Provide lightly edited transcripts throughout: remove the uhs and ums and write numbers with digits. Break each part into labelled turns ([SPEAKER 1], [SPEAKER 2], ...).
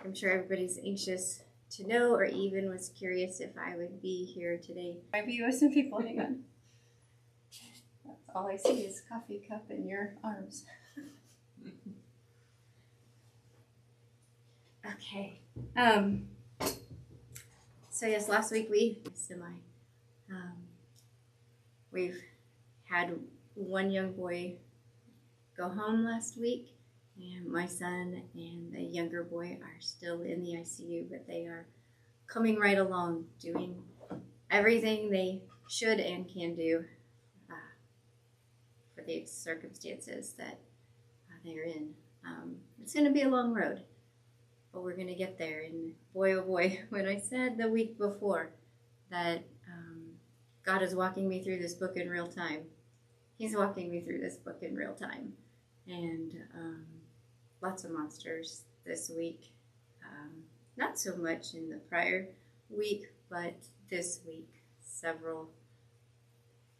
[SPEAKER 1] I'm sure everybody's anxious to know, or even was curious if I would be here today. I be with some people. Hang on. That's all I see is coffee cup in your arms. Okay. So yes, last week we've had one young boy go home last week, and my son and the younger boy are still in the ICU, but they are coming right along, doing everything they should and can do for the circumstances that they're in. It's going to be a long road, but we're going to get there. And boy, oh boy, when I said the week before that God is walking me through this book in real time, He's walking me through this book in real time. And lots of monsters this week. Not so much in the prior week, but this week several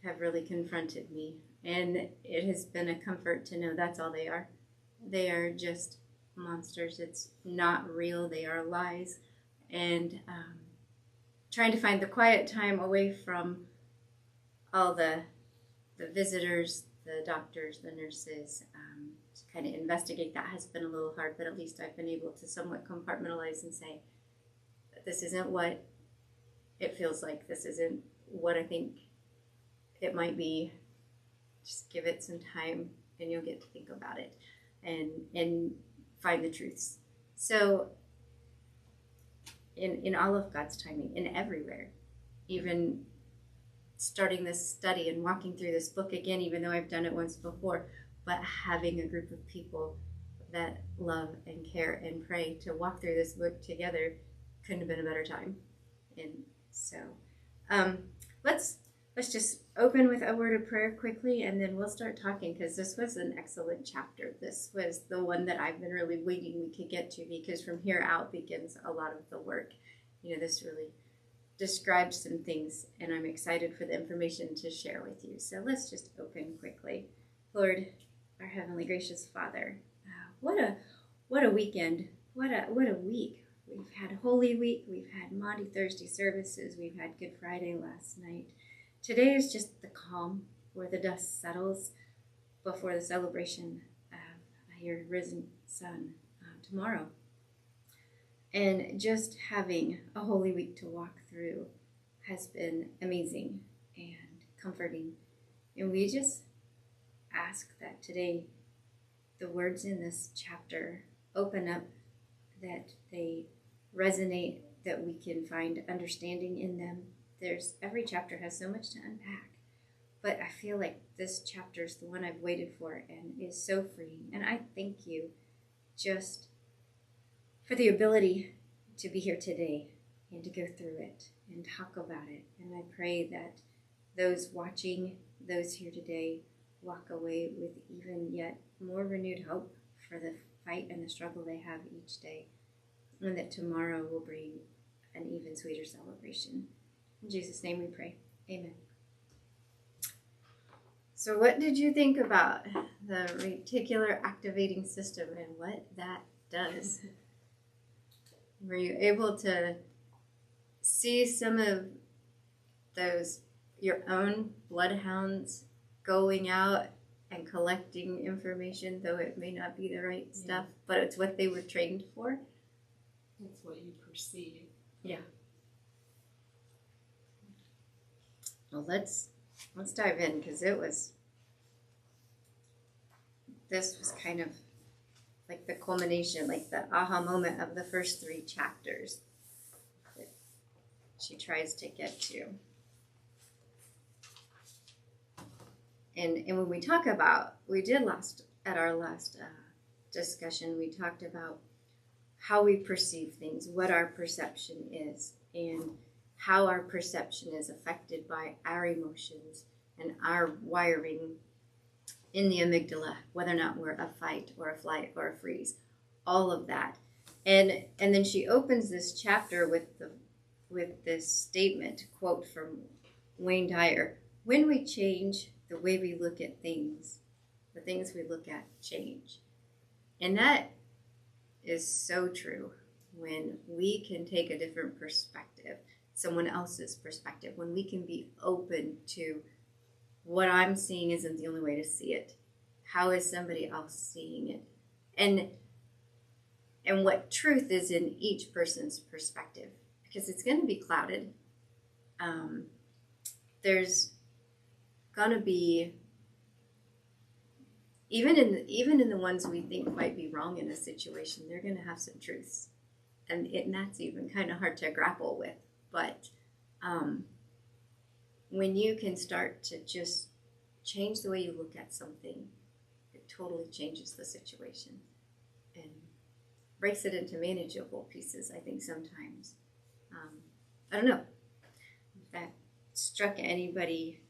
[SPEAKER 1] have really confronted me. And it has been a comfort to know that's all they are. They are just monsters. It's not real. They are lies. And trying to find the quiet time away from all the visitors, the doctors, the nurses, to kind of investigate that has been a little hard, but at least I've been able to somewhat compartmentalize and say, this isn't what it feels like. This isn't what I think it might be. Just give it some time and you'll get to think about it and find the truths. So in all of God's timing, in everywhere, even starting this study and walking through this book again, even though I've done it once before, but having a group of people that love and care and pray to walk through this book together couldn't have been a better time. And so let's just open with a word of prayer quickly, and then we'll start talking, because this was an excellent chapter. This was the one that I've been really waiting we could get to, because from here out begins a lot of the work. You know, this really describes some things, and I'm excited for the information to share with you. So let's just open quickly. Lord, our heavenly gracious Father, what a weekend, what a week. We've had Holy Week, we've had Maundy Thursday services, we've had Good Friday last night. Today is just the calm where the dust settles before the celebration of your risen Son tomorrow. And just having a Holy Week to walk through has been amazing and comforting. And we just ask that today the words in this chapter open up, that they resonate, that we can find understanding in them. Every chapter has so much to unpack, but I feel like this chapter is the one I've waited for and is so freeing. And I thank you just for the ability to be here today and to go through it and talk about it. And I pray that those watching, those here today, walk away with even yet more renewed hope for the fight and the struggle they have each day, and that tomorrow will bring an even sweeter celebration. In Jesus' name we pray. Amen. So what did you think about the reticular activating system and what that does? Were you able to see some of those, your own bloodhounds going out and collecting information, though it may not be the right stuff, but it's what they were trained for?
[SPEAKER 2] That's what you perceive.
[SPEAKER 1] Yeah. Well, let's dive in, because this was kind of like the culmination, like the aha moment of the first 3 chapters that she tries to get to. And when we talk about, at our last discussion, we talked about how we perceive things, what our perception is, and how our perception is affected by our emotions and our wiring in the amygdala, whether or not we're a fight or a flight or a freeze, all of that. And then she opens this chapter with this statement, quote from Wayne Dyer: "When we change the way we look at things, the things we look at change." And that is so true. when we can take a different perspective, someone else's perspective, when we can be open to what I'm seeing isn't the only way to see it. How is somebody else seeing it? And what truth is in each person's perspective, because it's going to be clouded. There's going to be, even in the ones we think might be wrong in a situation, they're going to have some truths, and that's even kind of hard to grapple with. But when you can start to just change the way you look at something, it totally changes the situation and breaks it into manageable pieces, I think, sometimes. I don't know if that struck anybody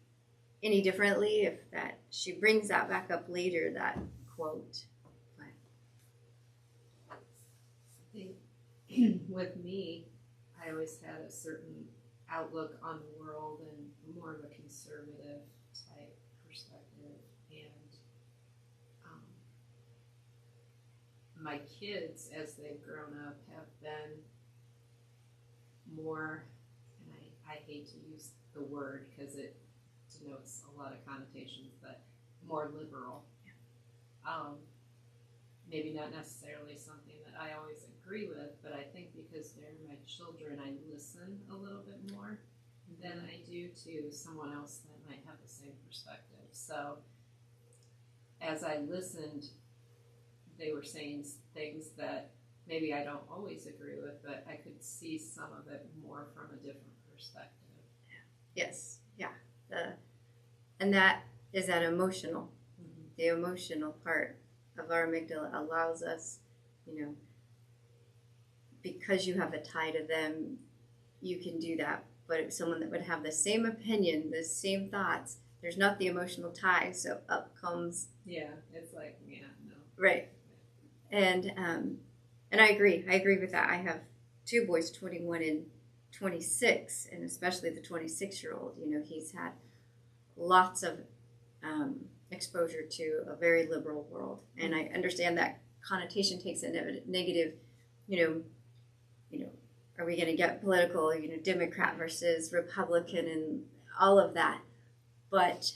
[SPEAKER 1] any differently, if that she brings that back up later, that quote.
[SPEAKER 2] But I think with me, I always had a certain outlook on the world and more of a conservative type perspective. And my kids, as they've grown up, have been more, and I hate to use the word because it denotes a lot of connotations, but more liberal. Maybe not necessarily something that I always agree with, but I think because they're my children, I listen a little bit more than I do to someone else that might have the same perspective. So as I listened, they were saying things that maybe I don't always agree with, but I could see some of it more from a different perspective.
[SPEAKER 1] Yes, yeah. And that is that emotional. Mm-hmm. The emotional part of our amygdala allows us, because you have a tie to them, you can do that. But if someone that would have the same opinion, the same thoughts, there's not the emotional tie, so up comes.
[SPEAKER 2] Yeah, it's like, no.
[SPEAKER 1] Right. And I agree. I agree with that. I have two boys, 21 and 26, and especially the 26-year-old. He's had lots of exposure to a very liberal world, and I understand that connotation takes a negative. Are we going to get political? Democrat versus Republican, and all of that. But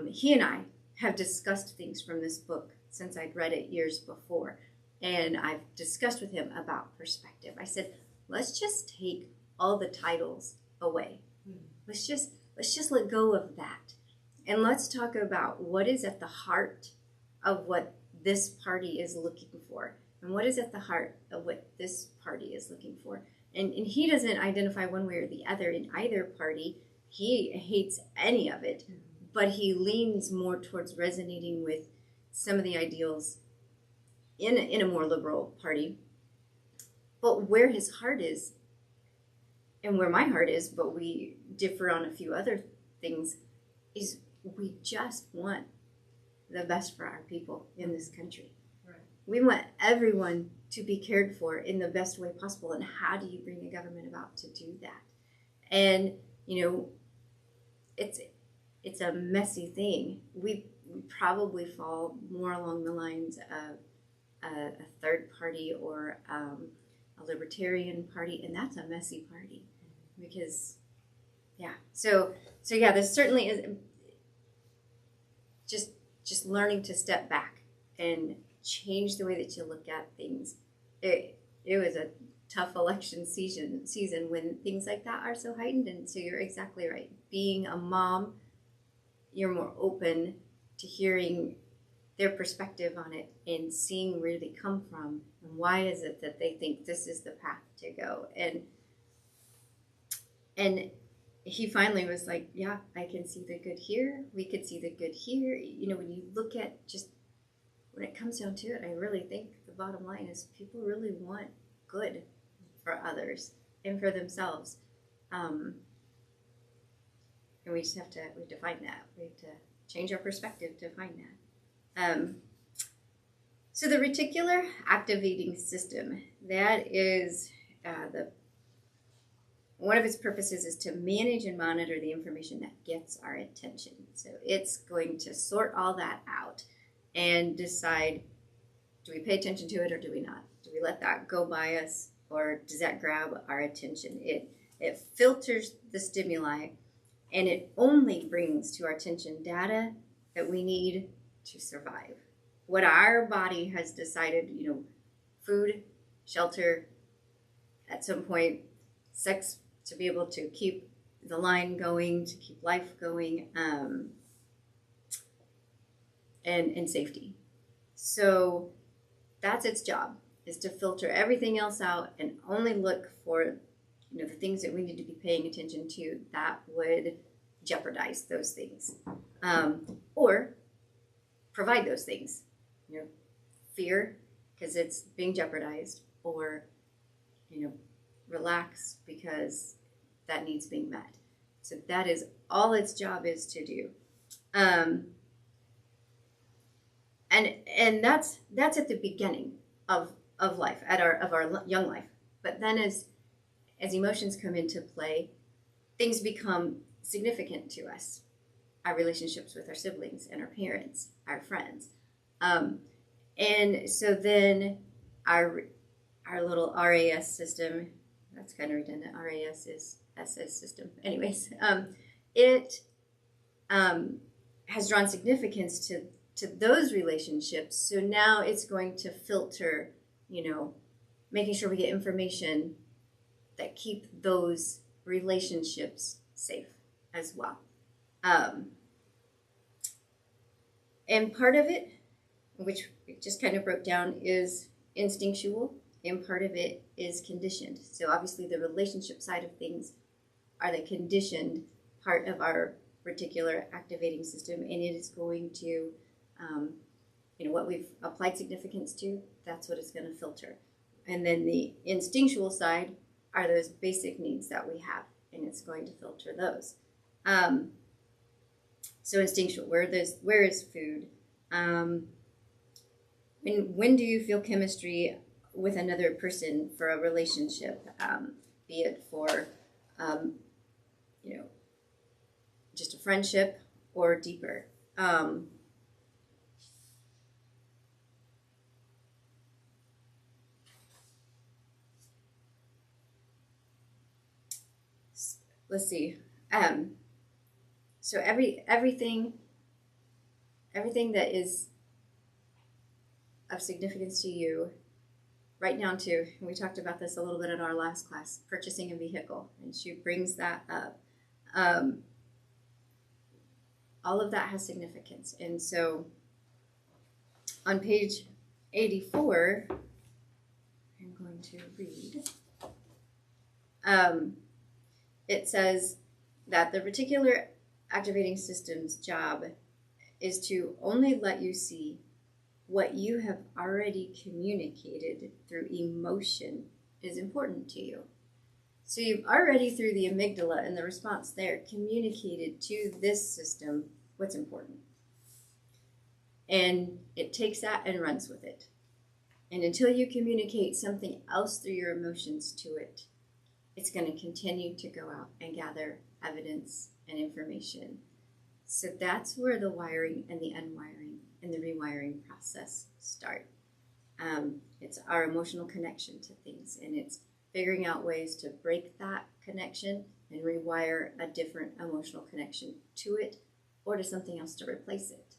[SPEAKER 1] he and I have discussed things from this book since I'd read it years before, and I've discussed with him about perspective. I said, let's just take all the titles away. Let's just let go of that. And let's talk about what is at the heart of what this party is looking for. And what is at the heart of what this party is looking for. And he doesn't identify one way or the other in either party. He hates any of it. But he leans more towards resonating with some of the ideals in a more liberal party. But where his heart is, and where my heart is, but we differ on a few other things, is we just want the best for our people in this country. Right. We want everyone to be cared for in the best way possible. And how do you bring a government about to do that? And, it's a messy thing. We probably fall more along the lines of a third party or a libertarian party, and that's a messy party. Because, so this certainly is just learning to step back and change the way that you look at things. It was a tough election season when things like that are so heightened, and so you're exactly right. Being a mom, you're more open to hearing their perspective on it and seeing where they come from and why is it that they think this is the path to go. And he finally was like, yeah, I can see the good here. We could see the good here. When you look at just when it comes down to it, I really think the bottom line is people really want good for others and for themselves. And we just have to find that. We have to change our perspective to find that. So the reticular activating system, that is one of its purposes is to manage and monitor the information that gets our attention. So it's going to sort all that out and decide, do we pay attention to it or do we not? Do we let that go by us or does that grab our attention? It filters the stimuli, and it only brings to our attention data that we need to survive. What our body has decided, food, shelter, at some point, sex to be able to keep the line going, to keep life going, and safety. So that's its job, is to filter everything else out and only look for the things that we need to be paying attention to that would jeopardize those things, or provide those things. Fear because it's being jeopardized, or relax because that needs being met. So that is all its job is to do, and that's at the beginning of life, of our young life. But then as emotions come into play, things become significant to us. Our relationships with our siblings and our parents, our friends, and so then our little RAS system. That's kind of redundant. RAS is SS system. Anyways, it has drawn significance to those relationships. So now it's going to filter, making sure we get information that keep those relationships safe as well. And part of it, which we just kind of broke down, is instinctual, and part of it is conditioned. So obviously the relationship side of things are the conditioned part of our reticular activating system, and it is going to, what we've applied significance to, that's what it's going to filter. And then the instinctual side are those basic needs that we have, and it's going to filter those. So instinctual, where is food? When do you feel chemistry with another person for a relationship, be it for, just a friendship or deeper? Let's see. So everything that is of significance to you, right down to, and we talked about this a little bit in our last class, purchasing a vehicle, and she brings that up. All of that has significance. And so on page 84, I'm going to read, it says that the reticular activating system's job is to only let you see what you have already communicated through emotion is important to you. So you've already, through the amygdala and the response there, communicated to this system what's important. And it takes that and runs with it. And until you communicate something else through your emotions to it, it's going to continue to go out and gather evidence and information. So that's where the wiring and the unwiring and the rewiring process start. It's our emotional connection to things, and it's figuring out ways to break that connection and rewire a different emotional connection to it or to something else to replace it.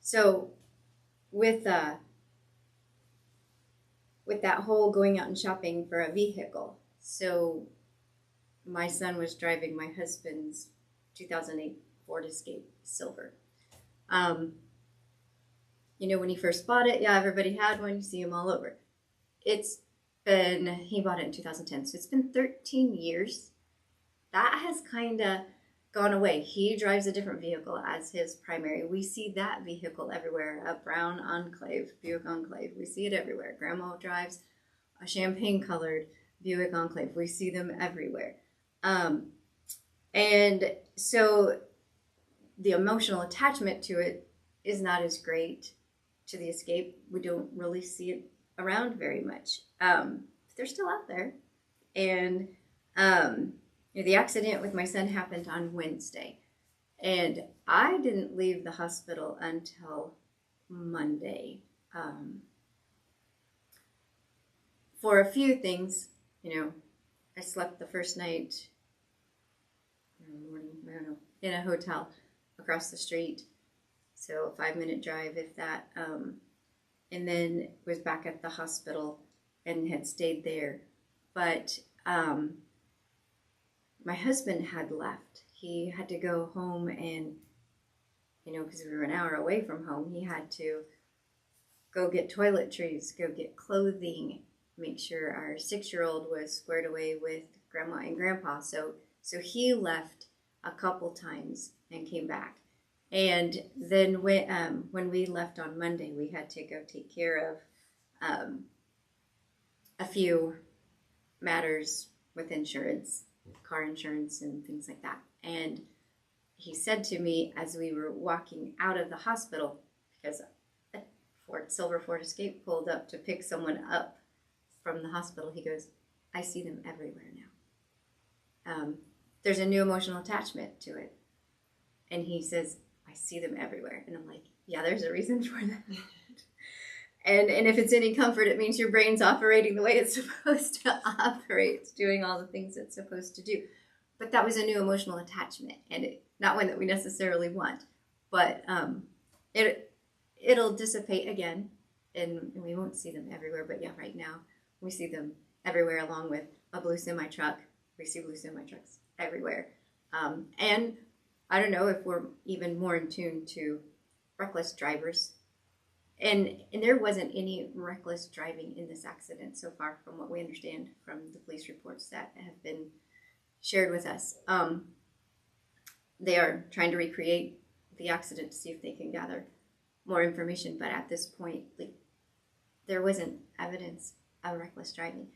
[SPEAKER 1] So with that whole going out and shopping for a vehicle, so my son was driving my husband's 2008 Ford Escape Silver. When he first bought it, everybody had one. You see them all over. He bought it in 2010, so it's been 13 years. That has kind of gone away. He drives a different vehicle as his primary. We see that vehicle everywhere, a brown Enclave, Buick Enclave. We see it everywhere. Grandma drives a champagne-colored Buick Enclave. We see them everywhere. And so the emotional attachment to it is not as great to the Escape. We don't really see it around very much. They're still out there. And the accident with my son happened on Wednesday. And I didn't leave the hospital until Monday. for a few things, I slept the first night morning, I don't know, in a hotel across the street. So a 5-minute drive, if that. And then was back at the hospital and had stayed there. But my husband had left. He had to go home and, because we were an hour away from home, he had to go get toiletries, go get clothing, make sure our 6-year-old was squared away with grandma and grandpa. So he left a couple times and came back. And then when we left on Monday, we had to go take care of a few matters with insurance, car insurance and things like that. And he said to me as we were walking out of the hospital, because a silver Ford Escape pulled up to pick someone up from the hospital, he goes, I see them everywhere now. There's a new emotional attachment to it. And he says, I see them everywhere. And I'm like, yeah, there's a reason for that. And if it's any comfort, it means your brain's operating the way it's supposed to operate. It's doing all the things it's supposed to do. But that was a new emotional attachment, and not one that we necessarily want. But it'll dissipate again, and we won't see them everywhere. But yeah, right now we see them everywhere, along with a blue semi truck. We see blue semi trucks everywhere. And I don't know if we're even more in tune to reckless drivers. And there wasn't any reckless driving in this accident so far, from what we understand from the police reports that have been shared with us. They are trying to recreate the accident to see if they can gather more information. But at this point, there wasn't evidence of reckless driving.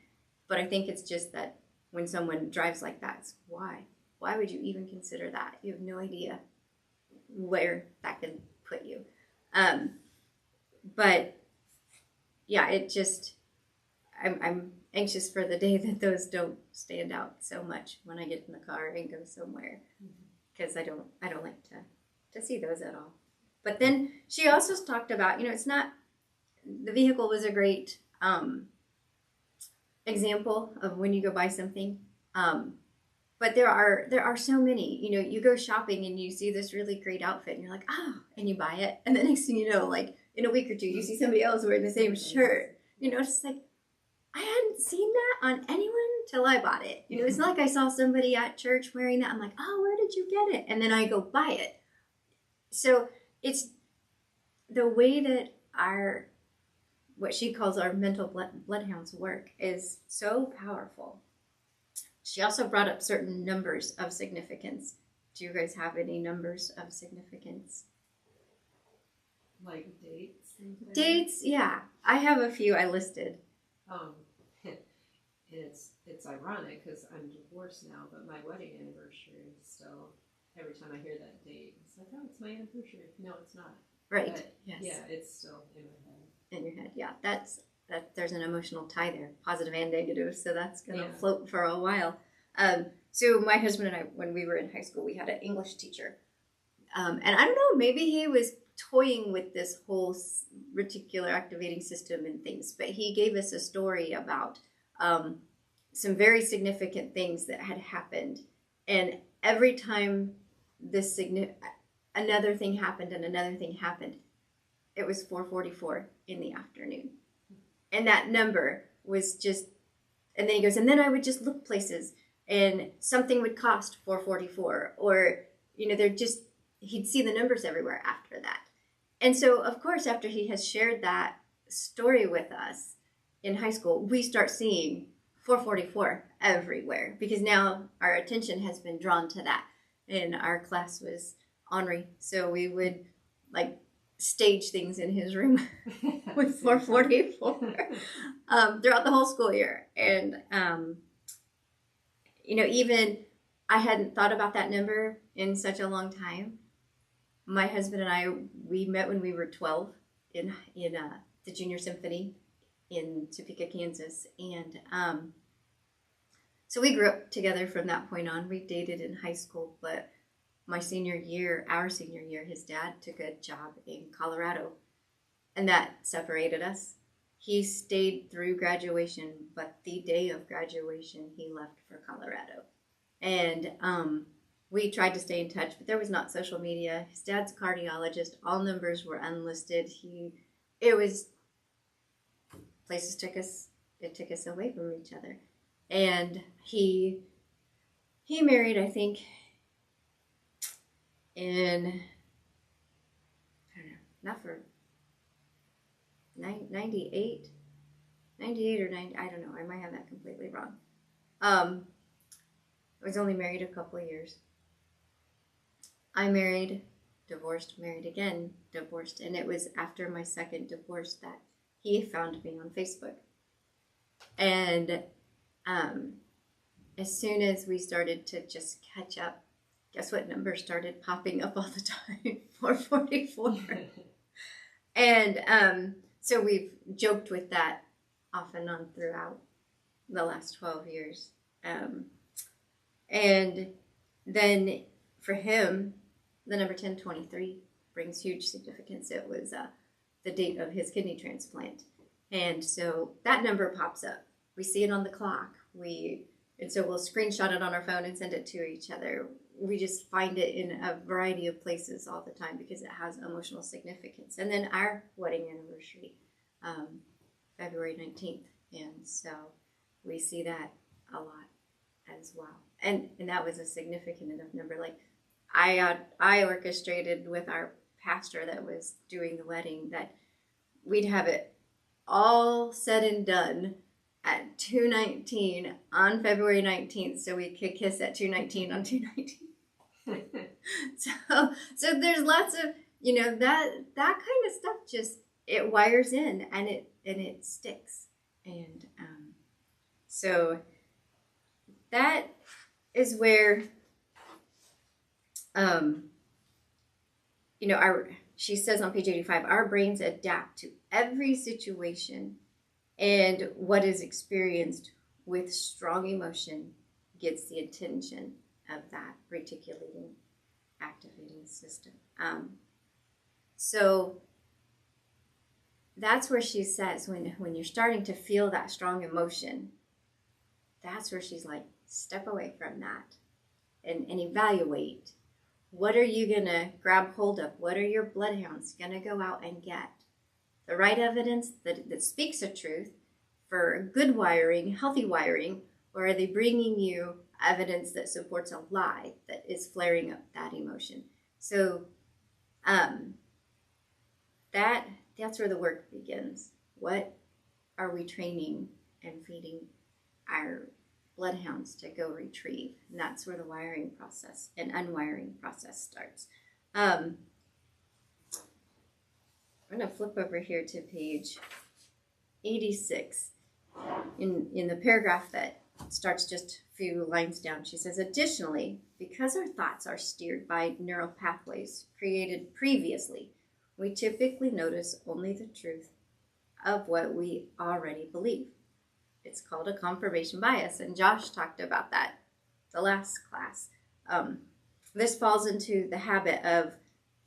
[SPEAKER 1] But I think it's just that when someone drives like that, it's why? Why would you even consider that? You have no idea where that can put you. But yeah, I'm anxious for the day that those don't stand out so much when I get in the car and go somewhere, because I don't like to see those at all. But then she also talked about, it's not, the vehicle was a great example of when you go buy something. But there are so many, you go shopping and you see this really great outfit and you're like, oh, and you buy it. And the next thing you know, like in a week or two, you see somebody else wearing the same shirt. It's like, I hadn't seen that on anyone till I bought it. It's not like I saw somebody at church wearing that. I'm like, oh, where did you get it? And then I go buy it. So it's the way that what she calls our mental bloodhounds work is so powerful. She also brought up certain numbers of significance. Do you guys have any numbers of significance?
[SPEAKER 2] Like dates?
[SPEAKER 1] Dates, yeah. I have a few I listed.
[SPEAKER 2] It's ironic because I'm divorced now, but my wedding anniversary is still, every time I hear that date, it's like, oh, it's my anniversary. No, it's not.
[SPEAKER 1] Right.
[SPEAKER 2] But,
[SPEAKER 1] yes.
[SPEAKER 2] Yeah, it's still in my head.
[SPEAKER 1] In your head, yeah. There's an emotional tie there, positive and negative, so that's going to float for a while. So my husband and I, when we were in high school, we had an English teacher. And I don't know, maybe he was toying with this whole reticular activating system and things, but he gave us a story about some very significant things that had happened. And every time another thing happened and another thing happened, it was 4:44 in the afternoon. And that number was just, and then he goes, and then I would just look places and something would cost 4:44, or, he'd see the numbers everywhere after that. And so, of course, after he has shared that story with us in high school, we start seeing 4:44 everywhere, because now our attention has been drawn to that. And our class was ornery, so we would stage things in his room with 4:44 throughout the whole school year. And even I hadn't thought about that number in such a long time. My husband and I, we met when we were 12 in the Junior Symphony in Topeka, Kansas, and so we grew up together from that point on. We dated in high school, but our senior year, his dad took a job in Colorado, and that separated us. He stayed through graduation, but the day of graduation, he left for Colorado. And we tried to stay in touch, but there was not social media. His dad's a cardiologist. All numbers were unlisted. Places took us away from each other. And he married, I think, in, I don't know, not for 98 or 90, I don't know, I might have that completely wrong. I was only married a couple of years. I married, divorced, married again, divorced, and it was after my second divorce that he found me on Facebook. And as soon as we started to just catch up, guess what number started popping up all the time? 444. And so we've joked with that off and on throughout the last 12 years. And then for him, the number 1023 brings huge significance. It was the date of his kidney transplant. And so that number pops up. We see it on the clock. And so we'll screenshot it on our phone and send it to each other. We just find it in a variety of places all the time because it has emotional significance. And then our wedding anniversary, February 19th. And so we see that a lot as well. And that was a significant enough number. Like I orchestrated with our pastor that was doing the wedding that we'd have it all said and done at 2:19 on February 19th, so we could kiss at 2:19 on 2:19. so there's lots of, that kind of stuff, just it wires in and it sticks. And so that is where she says on page 85, our brains adapt to every situation, and what is experienced with strong emotion gets the attention of that reticulating, activating system. So that's where she says when you're starting to feel that strong emotion, that's where she's like, step away from that and evaluate. What are you going to grab hold of? What are your bloodhounds going to go out and get? The right evidence that speaks a truth for good wiring, healthy wiring, or are they bringing you evidence that supports a lie that is flaring up that emotion? So that's where the work begins. What are we training and feeding our bloodhounds to go retrieve? And that's where the wiring process and unwiring process starts. I'm going to flip over here to page 86. In the paragraph that starts just a few lines down, she says, additionally, because our thoughts are steered by neural pathways created previously, we typically notice only the truth of what we already believe. It's called a confirmation bias, and Josh talked about that the last class. This falls into the habit of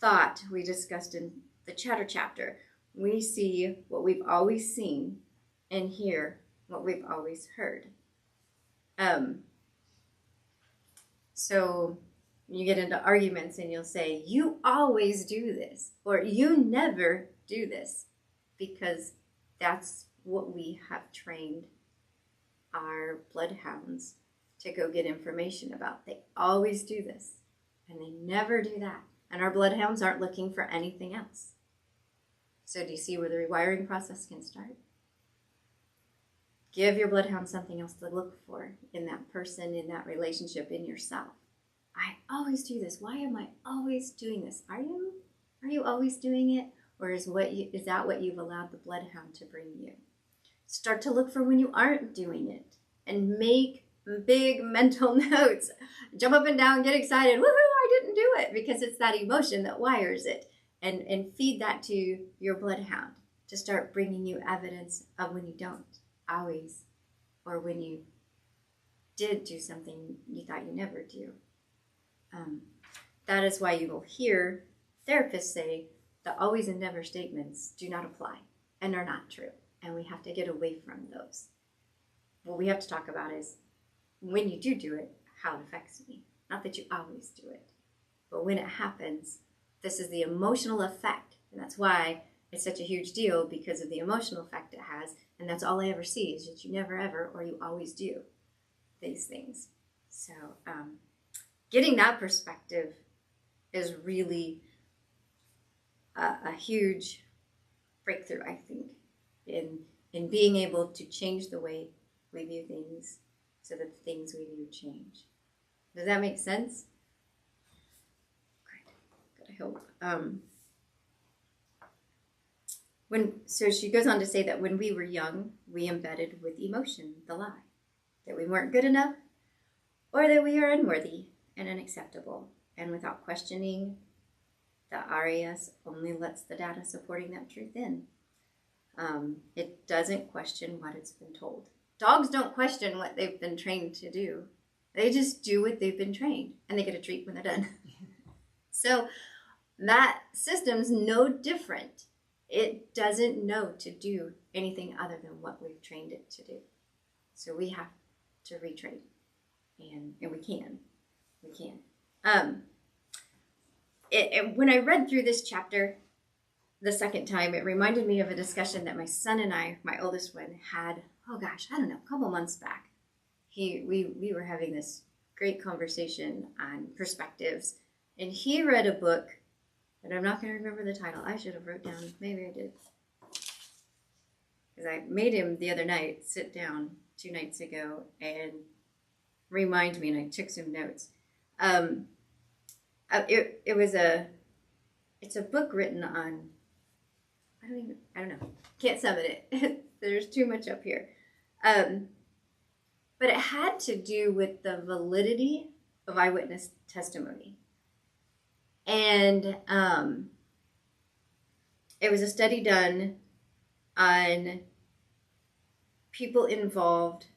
[SPEAKER 1] thought we discussed in the chatter chapter. We see what we've always seen and hear what we've always heard. So you get into arguments and you'll say, you always do this, or you never do this, because that's what we have trained our bloodhounds to go get information about. They always do this, and they never do that. And our bloodhounds aren't looking for anything else. So do you see where the rewiring process can start? Give your bloodhound something else to look for in that person, in that relationship, in yourself. I always do this. Why am I always doing this? Are you always doing it? Or is that what you've allowed the bloodhound to bring you? Start to look for when you aren't doing it and make big mental notes. Jump up and down, get excited. Woohoo, I didn't do it, because it's that emotion that wires it. And feed that to your bloodhound to start bringing you evidence of when you don't always, or when you did do something you thought you never do. That is why you will hear therapists say the always and never statements do not apply and are not true. and we have to get away from those. What we have to talk about is when you do it, how it affects me. Not that you always do it, but when it happens, this is the emotional effect. And that's why it's such a huge deal, because of the emotional effect it has. And that's all I ever see is that you never ever, or you always do these things. So getting that perspective is really a huge breakthrough, I think, in being able to change the way we view things so that the things we view change. Does that make sense? Good, I hope. So she goes on to say that when we were young, we embedded with emotion the lie that we weren't good enough or that we are unworthy and unacceptable. And without questioning, the RAS only lets the data supporting that truth in. It doesn't question what it's been told. Dogs don't question what they've been trained to do. They just do what they've been trained, and they get a treat when they're done. So that system's no different. It doesn't know to do anything other than what we've trained it to do. So we have to retrain, and we can. When I read through this chapter the second time, it reminded me of a discussion that my son and I, my oldest one, had, a couple months back. We were having this great conversation on perspectives, and he read a book, and I'm not going to remember the title. I should have wrote down. Maybe I did. Because I made him the other night sit down 2 nights ago and remind me, and I took some notes. It's a book written on, I don't know. Can't summon it. There's too much up here. But it had to do with the validity of eyewitness testimony. And it was a study done on people involved,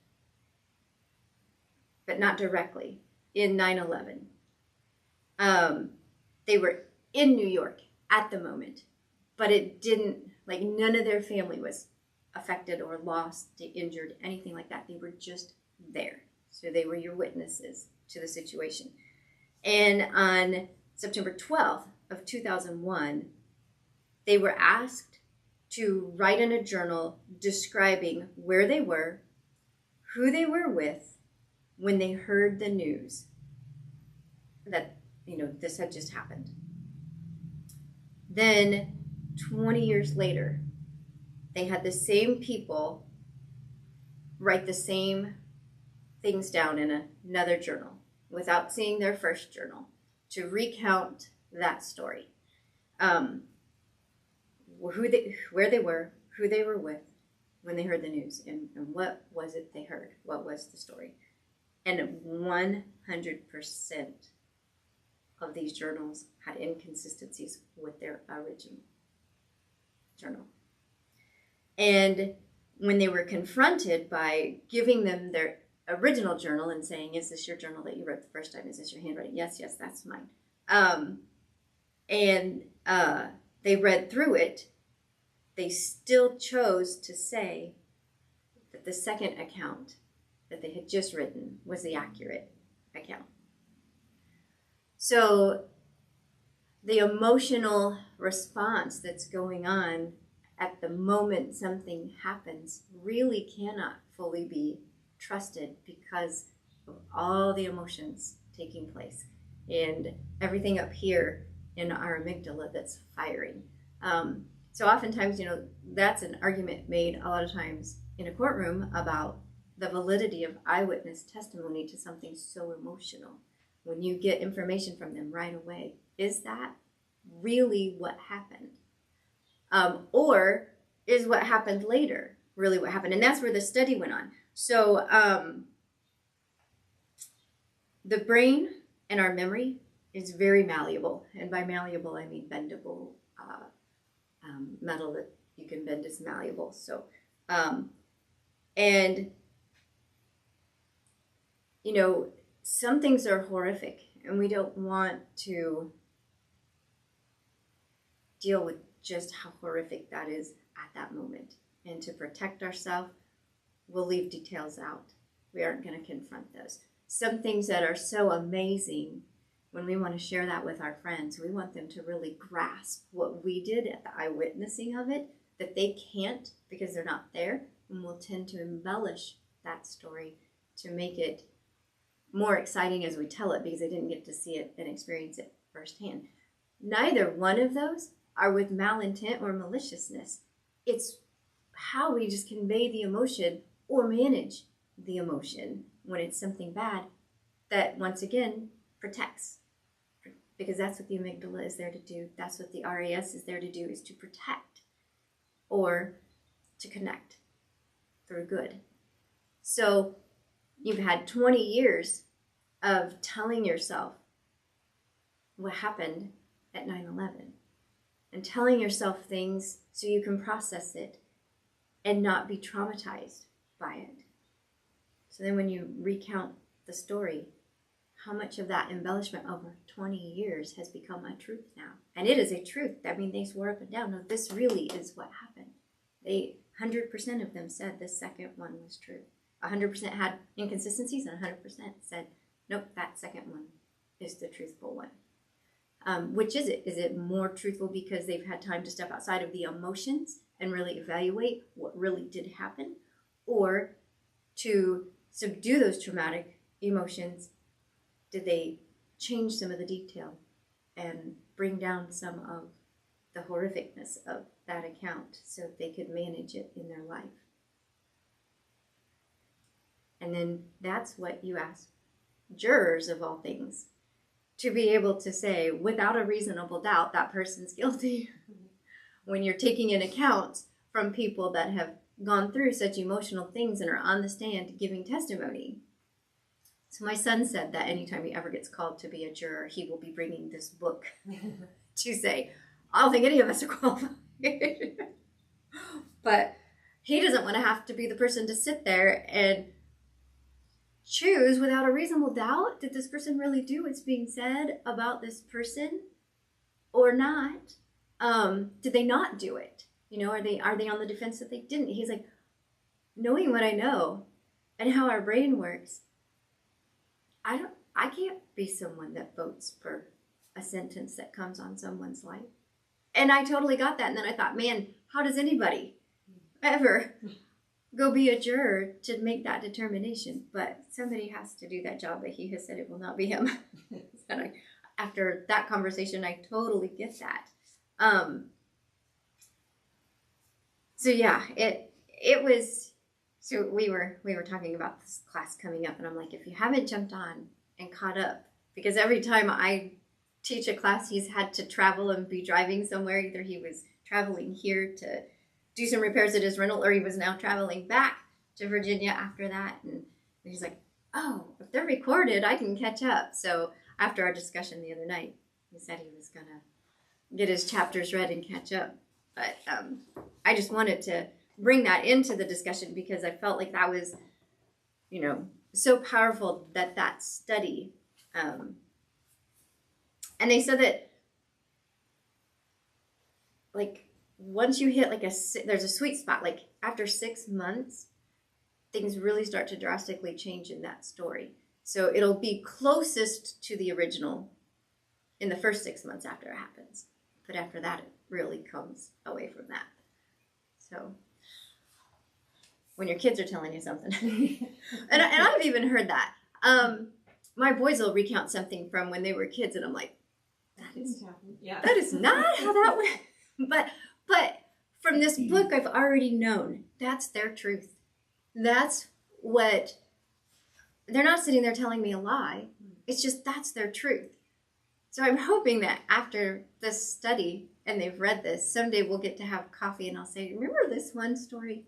[SPEAKER 1] but not directly, in 9/11. They were in New York at the moment, but it didn't, none of their family was affected or lost, injured, anything like that. They were just there. So they were your witnesses to the situation. And on September 12th of 2001, they were asked to write in a journal describing where they were, who they were with, when they heard the news that, this had just happened. Then 20 years later, they had the same people write the same things down in another journal without seeing their first journal to recount that story. Where they were, who they were with when they heard the news, and what was it they heard? What was the story? And 100% of these journals had inconsistencies with their original journal. And when they were confronted by giving them their original journal and saying, is this your journal that you wrote the first time? Is this your handwriting? Yes, that's mine. They read through it. They still chose to say that the second account that they had just written was the accurate account. So the emotional response that's going on at the moment something happens really cannot fully be trusted because of all the emotions taking place and everything up here in our amygdala that's firing. So oftentimes, that's an argument made a lot of times in a courtroom about the validity of eyewitness testimony to something so emotional. When you get information from them right away, is that really what happened? Or is what happened later really what happened? And that's where the study went on. So the brain and our memory is very malleable. And by malleable, I mean bendable. Metal that you can bend is malleable. So, some things are horrific and we don't want to deal with just how horrific that is at that moment and to protect ourselves, we'll leave details out. We aren't going to confront those. Some things that are so amazing, when we want to share that with our friends, we want them to really grasp what we did at the eyewitnessing of it, that they can't because they're not there, and we'll tend to embellish that story to make it more exciting as we tell it because they didn't get to see it and experience it firsthand. Neither one of those are with malintent or maliciousness. It's how we just convey the emotion or manage the emotion when it's something bad that, once again, protects. Because that's what the amygdala is there to do. That's what the RAS is there to do, is to protect or to connect through good. So you've had 20 years of telling yourself what happened at 9/11 and telling yourself things so you can process it and not be traumatized by it. So then when you recount the story, how much of that embellishment over 20 years has become a truth now? And it is a truth. I mean, they swore up and down, no, this really is what happened. 100% of them said the second one was true. 100% had inconsistencies, and 100% said, nope, that second one is the truthful one. Which is it? Is it more truthful because they've had time to step outside of the emotions and really evaluate what really did happen? Or to subdue those traumatic emotions, did they change some of the detail and bring down some of the horrificness of that account so they could manage it in their life? And then that's what you ask jurors, of all things, to be able to say, without a reasonable doubt, that person's guilty. When you're taking an account from people that have gone through such emotional things and are on the stand giving testimony. So my son said that anytime he ever gets called to be a juror, he will be bringing this book to say, I don't think any of us are qualified. But he doesn't want to have to be the person to sit there and choose without a reasonable doubt, did this person really do what's being said about this person or not? Did they not do it? You know, are they on the defense that they didn't? He's like, knowing what I know and how our brain works, I can't be someone that votes for a sentence that comes on someone's life. And I totally got that. And then I thought, man, how does anybody ever go be a juror to make that determination? But somebody has to do that job, but he has said it will not be him. And after that conversation, I totally get that. So yeah, it was, so we were talking about this class coming up, and I'm like, if you haven't jumped on and caught up, because every time I teach a class, he's had to travel and be driving somewhere. Either he was traveling here to do some repairs at his rental, or he was now traveling back to Virginia after that. And he's like, oh, if they're recorded, I can catch up. So after our discussion the other night, he said he was going to get his chapters read and catch up. But I just wanted to bring that into the discussion because I felt like that was, you know, so powerful, that study. And they said that, like, once you hit there's a sweet spot, like after 6 months, things really start to drastically change in that story. So it'll be closest to the original in the first 6 months after it happens. But after that, it really comes away from that. So when your kids are telling you something, and I've even heard that. My boys will recount something from when they were kids, and I'm like, that is not how that went. But from this book, I've already known that's their truth. That's what, they're not sitting there telling me a lie. It's just that's their truth. So I'm hoping that after this study and they've read this, someday we'll get to have coffee and I'll say, remember this one story?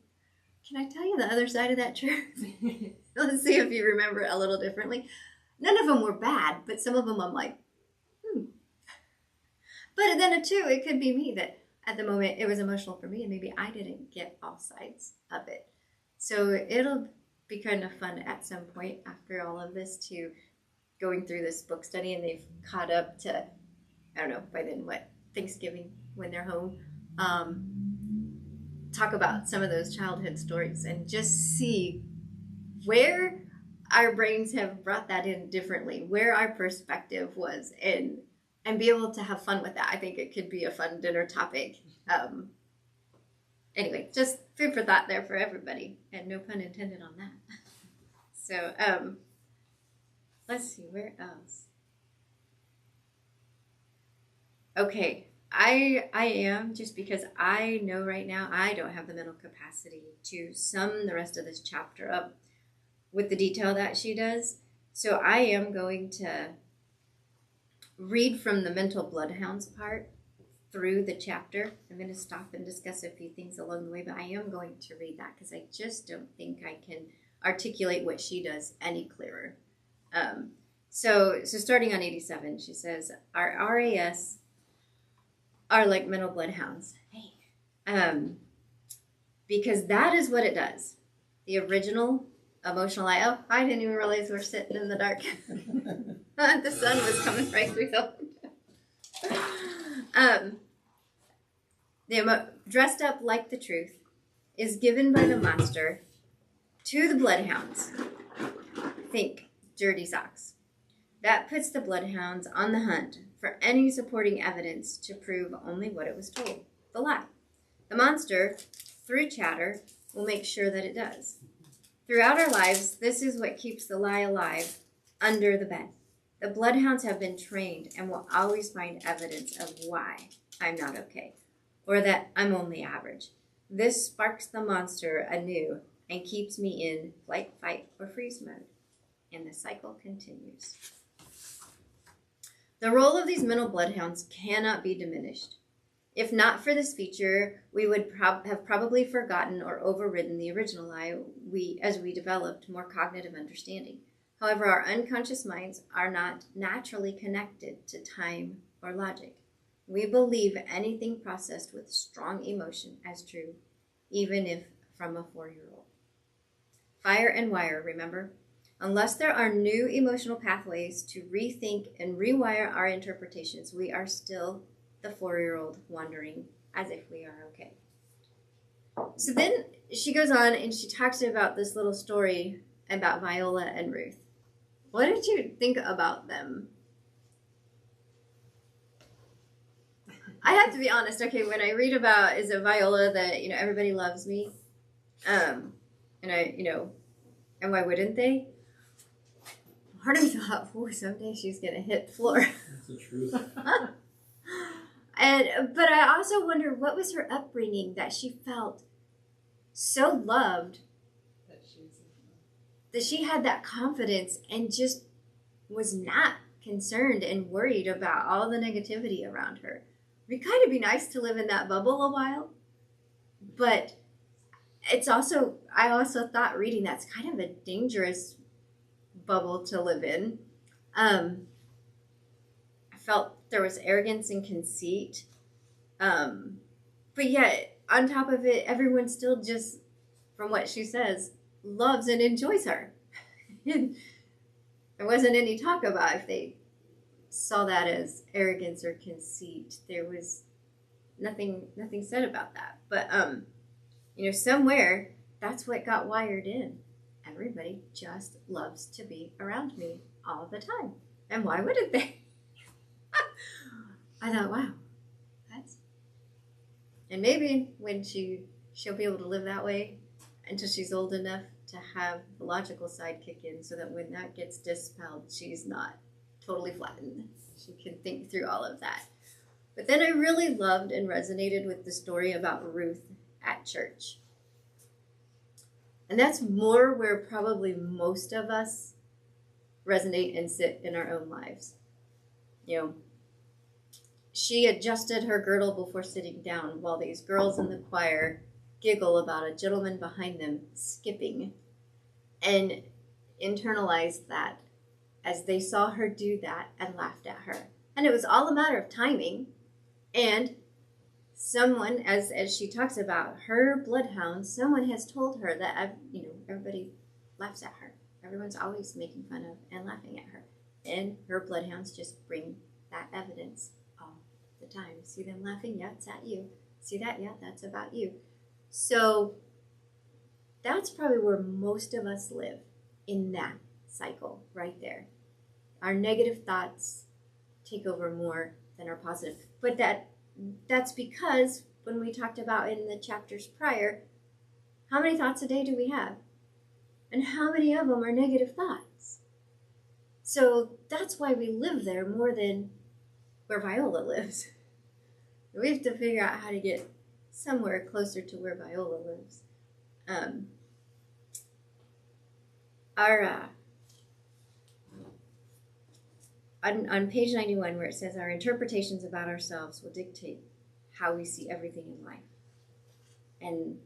[SPEAKER 1] Can I tell you the other side of that truth? Let's see if you remember it a little differently. None of them were bad, but some of them I'm like, But then too, it could be me that at the moment it was emotional for me and maybe I didn't get all sides of it. So it'll be kind of fun at some point after all of this to going through this book study, and they've caught up to, I don't know, by then what, Thanksgiving when they're home. talk about some of those childhood stories and just see where our brains have brought that in differently, where our perspective was, and be able to have fun with that. I think it could be a fun dinner topic. Anyway, just food for thought there for everybody, and no pun intended on that. So, let's see, where else? Okay, I am, just because I know right now I don't have the mental capacity to sum the rest of this chapter up with the detail that she does. So I am going to read from the mental bloodhounds part through the chapter. I'm going to stop and discuss a few things along the way, but I am going to read that because I just don't think I can articulate what she does any clearer. So starting on 87, she says, our RAS are like mental bloodhounds. Hey. Because that is what it does. The original emotional eye. Oh, I didn't even realize we're sitting in the dark. The sun was coming right through the window. Dressed up like the truth is given by the monster to the bloodhounds. Think dirty socks. That puts the bloodhounds on the hunt for any supporting evidence to prove only what it was told, the lie. The monster, through chatter, will make sure that it does. Throughout our lives, this is what keeps the lie alive under the bed. The bloodhounds have been trained and will always find evidence of why I'm not okay, or that I'm only average. This sparks the monster anew and keeps me in flight, fight, or freeze mode. And the cycle continues. The role of these mental bloodhounds cannot be diminished. If not for this feature, we would have probably forgotten or overridden the original lie as we developed more cognitive understanding. However, our unconscious minds are not naturally connected to time or logic. We believe anything processed with strong emotion as true, even if from a 4-year-old. Fire and wire, remember? Unless there are new emotional pathways to rethink and rewire our interpretations, we are still the 4-year-old wondering as if we are okay. So then she goes on and she talks about this little story about Viola and Ruth. What did you think about them? I have to be honest. Okay, when I read about, is it Viola that, everybody loves me? And and why wouldn't they? Part of me thought, someday she's going to hit floor.
[SPEAKER 3] That's the truth.
[SPEAKER 1] But I also wonder, what was her upbringing that she felt so loved that she had that confidence and just was not concerned and worried about all the negativity around her. It'd kind of be nice to live in that bubble a while, but I also thought reading that's kind of a dangerous bubble to live in. I felt there was arrogance and conceit, but yet on top of it, everyone still just, from what she says, loves and enjoys her. There wasn't any talk about if they saw that as arrogance or conceit. There was nothing said about that. But somewhere that's what got wired in. Everybody just loves to be around me all the time. And why wouldn't they? I thought, wow, and maybe when she'll be able to live that way until she's old enough to have the logical side kick in, so that when that gets dispelled, she's not totally flattened. She can think through all of that. But then I really loved and resonated with the story about Ruth at church. And that's more where probably most of us resonate and sit in our own lives. She adjusted her girdle before sitting down, while these girls in the choir giggle about a gentleman behind them skipping, and internalized that as they saw her do that and laughed at her. And it was all a matter of timing. And someone, as she talks about her bloodhounds, someone has told her that, everybody laughs at her. Everyone's always making fun of and laughing at her. And her bloodhounds just bring that evidence all the time. See them laughing? Yeah, it's at you. See that? Yeah, that's about you. So that's probably where most of us live, in that cycle right there. Our negative thoughts take over more than our positive. But that's because when we talked about in the chapters prior, how many thoughts a day do we have? And how many of them are negative thoughts? So that's why we live there more than where Viola lives. We have to figure out how to get somewhere closer to where Viola lives. On page 91, where it says our interpretations about ourselves will dictate how we see everything in life. And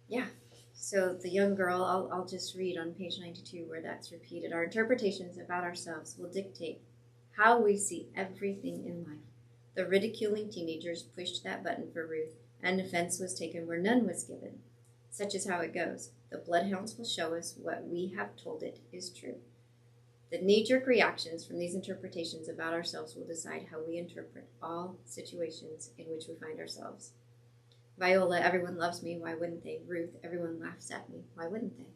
[SPEAKER 1] yeah, so the young girl, I'll just read on page 92 where that's repeated. Our interpretations about ourselves will dictate how we see everything in life. The ridiculing teenagers pushed that button for Ruth, and offense was taken where none was given. Such is how it goes. The bloodhounds will show us what we have told it is true. The knee-jerk reactions from these interpretations about ourselves will decide how we interpret all situations in which we find ourselves. Viola, everyone loves me, why wouldn't they? Ruth, everyone laughs at me, why wouldn't they?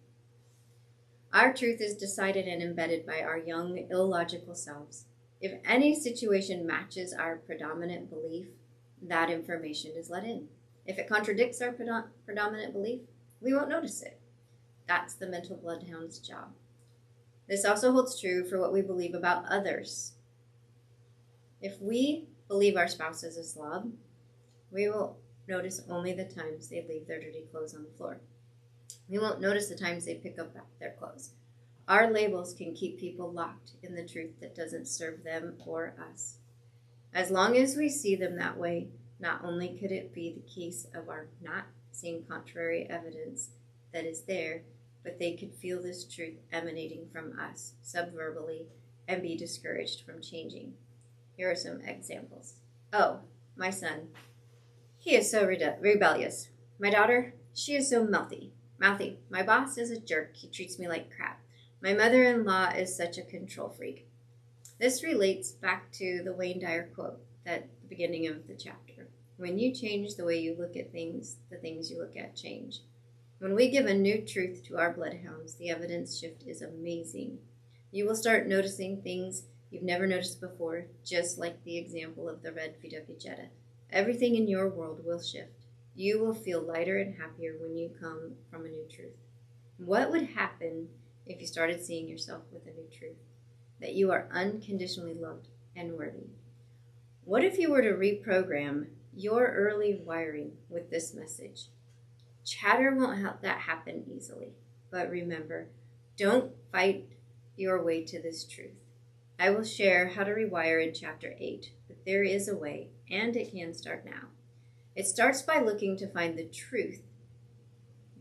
[SPEAKER 1] Our truth is decided and embedded by our young, illogical selves. If any situation matches our predominant belief, that information is let in. If it contradicts our predominant belief, we won't notice it. That's the mental bloodhound's job. This also holds true for what we believe about others. If we believe our spouse is a slob, we will notice only the times they leave their dirty clothes on the floor. We won't notice the times they pick up their clothes. Our labels can keep people locked in the truth that doesn't serve them or us. As long as we see them that way, not only could it be the case of our not seeing contrary evidence that is there, but they could feel this truth emanating from us subverbally and be discouraged from changing. Here are some examples. Oh, my son, he is so rebellious. My daughter, she is so mouthy. My boss is a jerk. He treats me like crap. My mother-in-law is such a control freak. This relates back to the Wayne Dyer quote at the beginning of the chapter. When you change the way you look at things, the things you look at change. When we give a new truth to our bloodhounds, the evidence shift is amazing. You will start noticing things you've never noticed before, just like the example of the red Vidukka Jetta. Everything in your world will shift. You will feel lighter and happier when you come from a new truth. What would happen if you started seeing yourself with a new truth? That you are unconditionally loved and worthy. What if you were to reprogram your early wiring with this message? Chatter won't help that happen easily. But remember, don't fight your way to this truth. I will share how to rewire in Chapter 8, but there is a way, and it can start now. It starts by looking to find the truth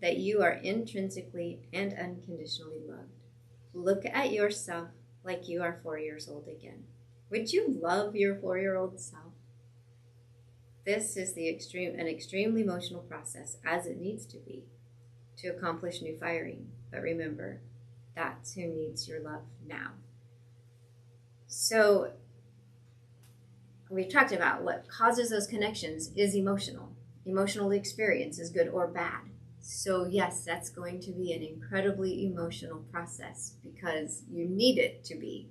[SPEAKER 1] that you are intrinsically and unconditionally loved. Look at yourself like you are 4 years old again. Would you love your 4-year-old self? This is an extremely emotional process, as it needs to be, to accomplish new firing. But remember, that's who needs your love now. So we've talked about what causes those connections is emotional. Emotional experience is good or bad. So yes, that's going to be an incredibly emotional process because you need it to be.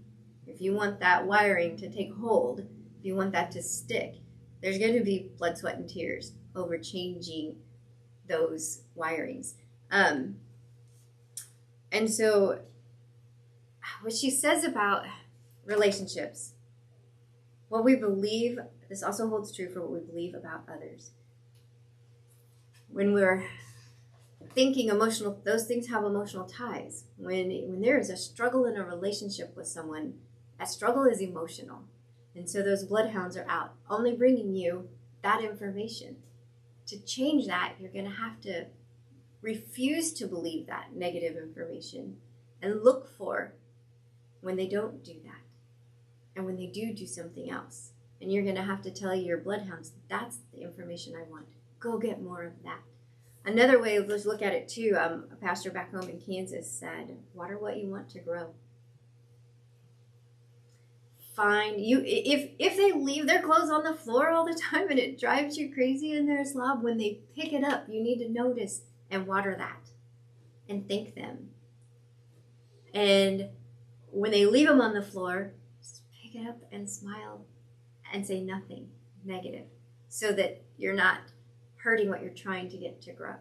[SPEAKER 1] If you want that wiring to take hold, if you want that to stick, there's going to be blood, sweat, and tears over changing those wirings. And so what she says about relationships, what we believe, this also holds true for what we believe about others. When we're thinking emotional, those things have emotional ties. When there is a struggle in a relationship with someone, that struggle is emotional. And so those bloodhounds are out, only bringing you that information. To change that, you're going to have to refuse to believe that negative information and look for when they don't do that and when they do something else. And you're going to have to tell your bloodhounds, that's the information I want. Go get more of that. Another way, let's look at it too, a pastor back home in Kansas said, water what you want to grow. find you if they leave their clothes on the floor all the time and it drives you crazy in their slob, when they pick it up, you need to notice and water that and thank them. And when they leave them on the floor, just pick it up and smile and say nothing negative, so that you're not hurting what you're trying to get to grow.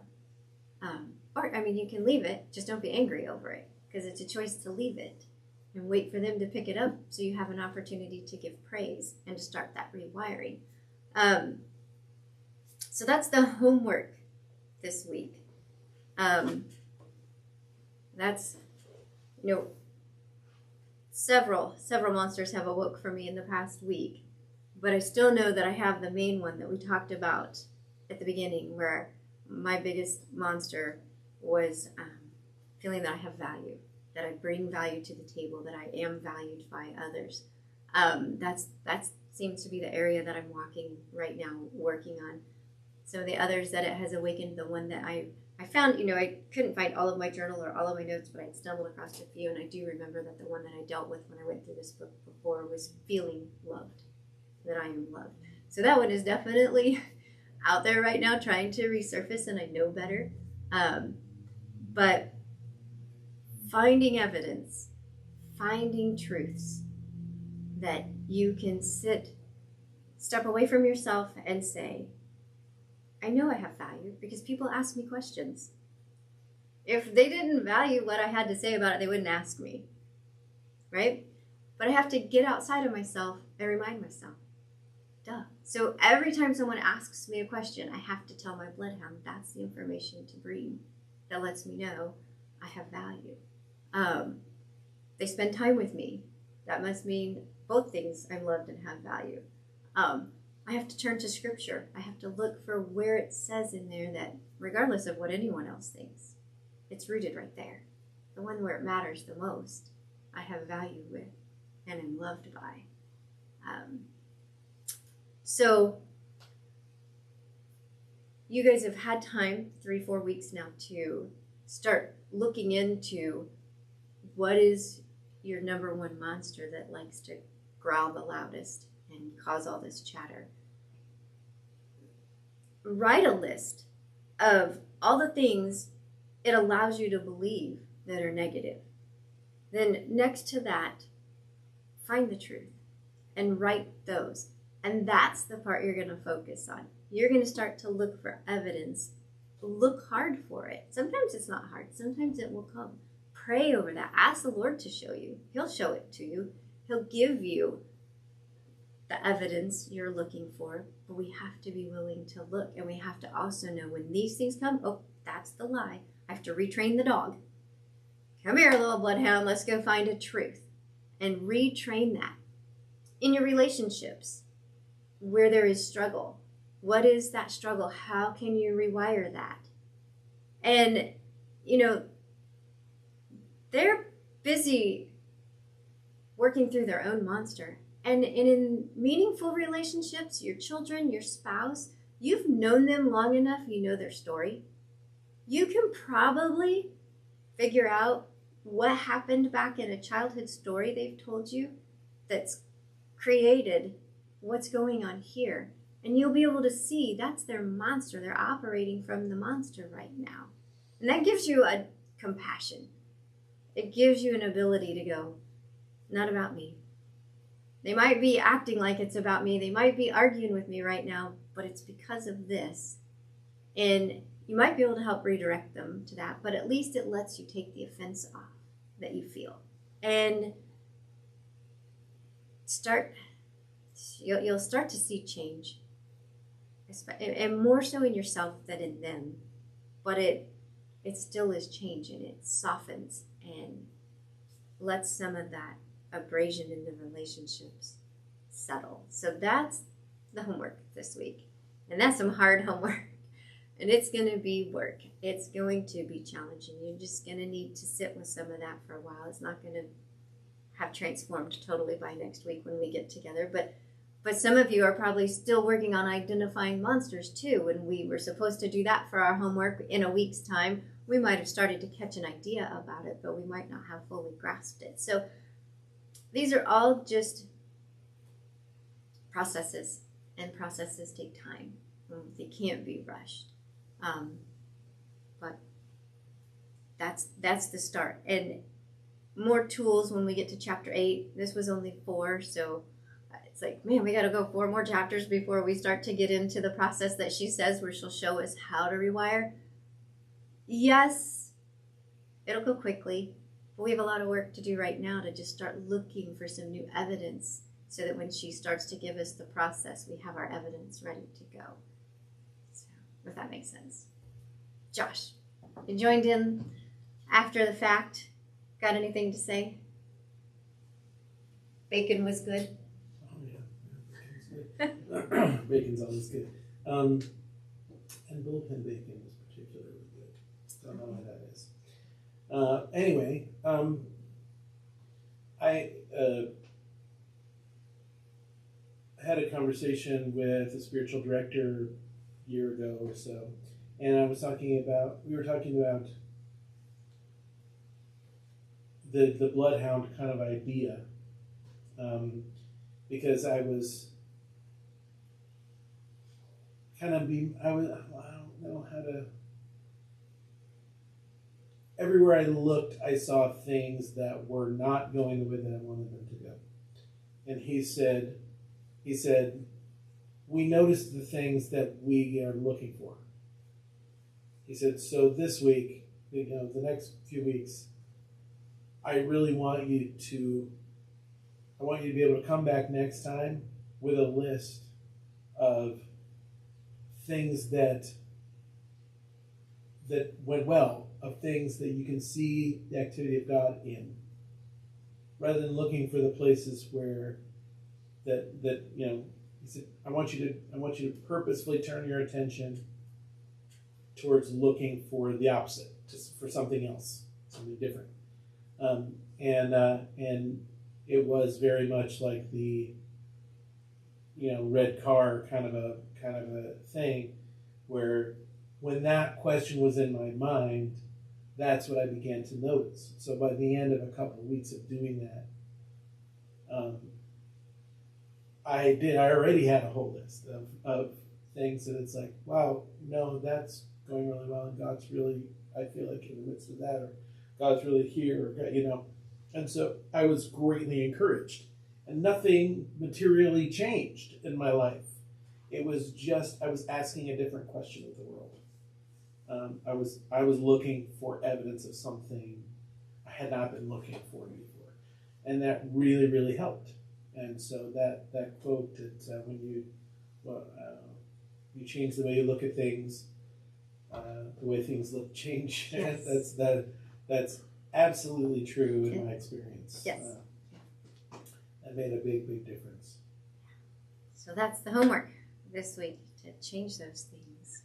[SPEAKER 1] Or, I mean, you can leave it, just don't be angry over it, because it's a choice to leave it and wait for them to pick it up so you have an opportunity to give praise and to start that rewiring. So that's the homework this week. That's, several monsters have awoke for me in the past week, but I still know that I have the main one that we talked about at the beginning, where my biggest monster was feeling that I have value, that I bring value to the table, that I am valued by others. That seems to be the area that I'm walking right now, working on. Some of the others that it has awakened, the one that I found, I couldn't find all of my journal or all of my notes, but I'd stumbled across a few, and I do remember that the one that I dealt with when I went through this book before was feeling loved, that I am loved. So that one is definitely out there right now trying to resurface, and I know better. But finding evidence, finding truths that you can step away from yourself and say, I know I have value because people ask me questions. If they didn't value what I had to say about it, they wouldn't ask me, right? But I have to get outside of myself and remind myself. Duh. So every time someone asks me a question, I have to tell my bloodhound that's the information to bring that lets me know I have value. They spend time with me. That must mean both things, I'm loved and have value. I have to turn to scripture. I have to look for where it says in there that regardless of what anyone else thinks, it's rooted right there. The one where it matters the most, I have value with and am loved by. So you guys have had time, 3-4 weeks now, to start looking into what is your number one monster that likes to growl the loudest and cause all this chatter. Write a list of all the things it allows you to believe that are negative. Then next to that, find the truth and write those. And that's the part you're going to focus on. You're going to start to look for evidence. Look hard for it. Sometimes it's not hard. Sometimes it will come. Pray over that. Ask the Lord to show you. He'll show it to you. He'll give you the evidence you're looking for. But we have to be willing to look. And we have to also know when these things come, oh, that's the lie. I have to retrain the dog. Come here, little bloodhound. Let's go find a truth. And retrain that. In your relationships, where there is struggle. What is that struggle? How can you rewire that? And, they're busy working through their own monster. And in meaningful relationships, your children, your spouse, you've known them long enough, you know their story. You can probably figure out what happened back in a childhood story they've told you that's created what's going on here. And you'll be able to see that's their monster. They're operating from the monster right now. And that gives you a compassion. It gives you an ability to go, not about me. They might be acting like it's about me. They might be arguing with me right now, but it's because of this. And you might be able to help redirect them to that, but at least it lets you take the offense off that you feel. And you'll start to see change, and more so in yourself than in them. But it still is change, and it softens and lets some of that abrasion in the relationships settle. So that's the homework this week, and that's some hard homework, and it's going to be work. It's going to be challenging. You're just going to need to sit with some of that for a while. It's not going to have transformed totally by next week when we get together, but some of you are probably still working on identifying monsters too. When we were supposed to do that for our homework in a week's time, we might have started to catch an idea about it, but we might not have fully grasped it. So these are all just processes, and processes take time. They can't be rushed. But that's the start. And more tools when we get to chapter 8. This was only 4, so it's like, man, we got to go 4 more chapters before we start to get into the process that she says, where she'll show us how to rewire. Yes, it'll go quickly, but we have a lot of work to do right now to just start looking for some new evidence, so that when she starts to give us the process, we have our evidence ready to go. So, if that makes sense. Josh, you joined in after the fact. Got anything to say? Bacon was good.
[SPEAKER 3] Oh yeah, bacon's good. Bacon's always good. And bullpen bacon is particularly good. Don't know why that is. Anyway, I had a conversation with a spiritual director a year ago or so, and we were talking about the bloodhound kind of idea, because I was kind of I don't know how to. Everywhere I looked, I saw things that were not going the way that I wanted them to go. And he said, we noticed the things that we are looking for. He said, so this week, the next few weeks, I really want you to be able to come back next time with a list of things that went well, of things that you can see the activity of God in, rather than looking for the places where that he said, I want you to purposefully turn your attention towards looking for the opposite, for something else, something different. And it was very much like the red car kind of a thing, where when that question was in my mind, that's what I began to notice. So by the end of a couple of weeks of doing that, I already had a whole list of things that it's like, wow, no, that's going really well, and God's really, I feel like, in the midst of that, or God's really here, or, and so I was greatly encouraged, and nothing materially changed in my life. It was just, I was asking a different question of the world. I was looking for evidence of something I had not been looking for before, and that really, really helped. And so that quote that when you change the way you look at things, the way things look change. Yes. that's absolutely true in my experience.
[SPEAKER 1] Yes.
[SPEAKER 3] That made a big, big difference.
[SPEAKER 1] So that's the homework this week, to change those things.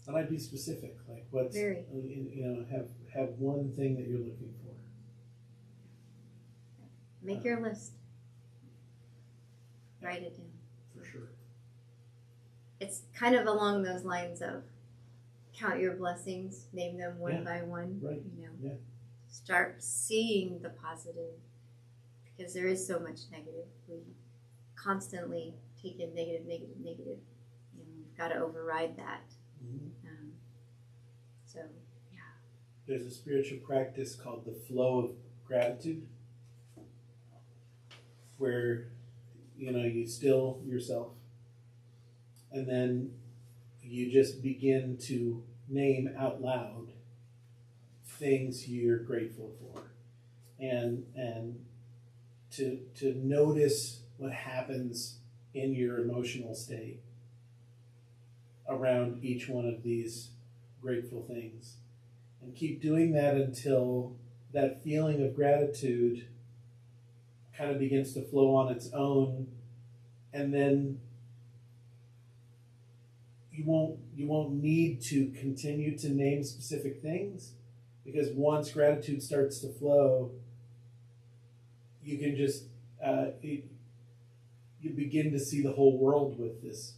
[SPEAKER 3] And I'd be specific, like what's, have one thing that you're looking for.
[SPEAKER 1] Make your list. Write it down.
[SPEAKER 3] For sure.
[SPEAKER 1] It's kind of along those lines of count your blessings, name them one by one.
[SPEAKER 3] Right. Yeah.
[SPEAKER 1] Start seeing the positive, because there is so much negative. We constantly take in negative. We've got to override that.
[SPEAKER 3] Mm-hmm.
[SPEAKER 1] So, yeah.
[SPEAKER 3] There's a spiritual practice called the flow of gratitude, where you still yourself, and then you just begin to name out loud things you're grateful for, and to notice what happens in your emotional state around each one of these grateful things, and keep doing that until that feeling of gratitude kind of begins to flow on its own, and then you won't need to continue to name specific things, because once gratitude starts to flow, you can just you begin to see the whole world with this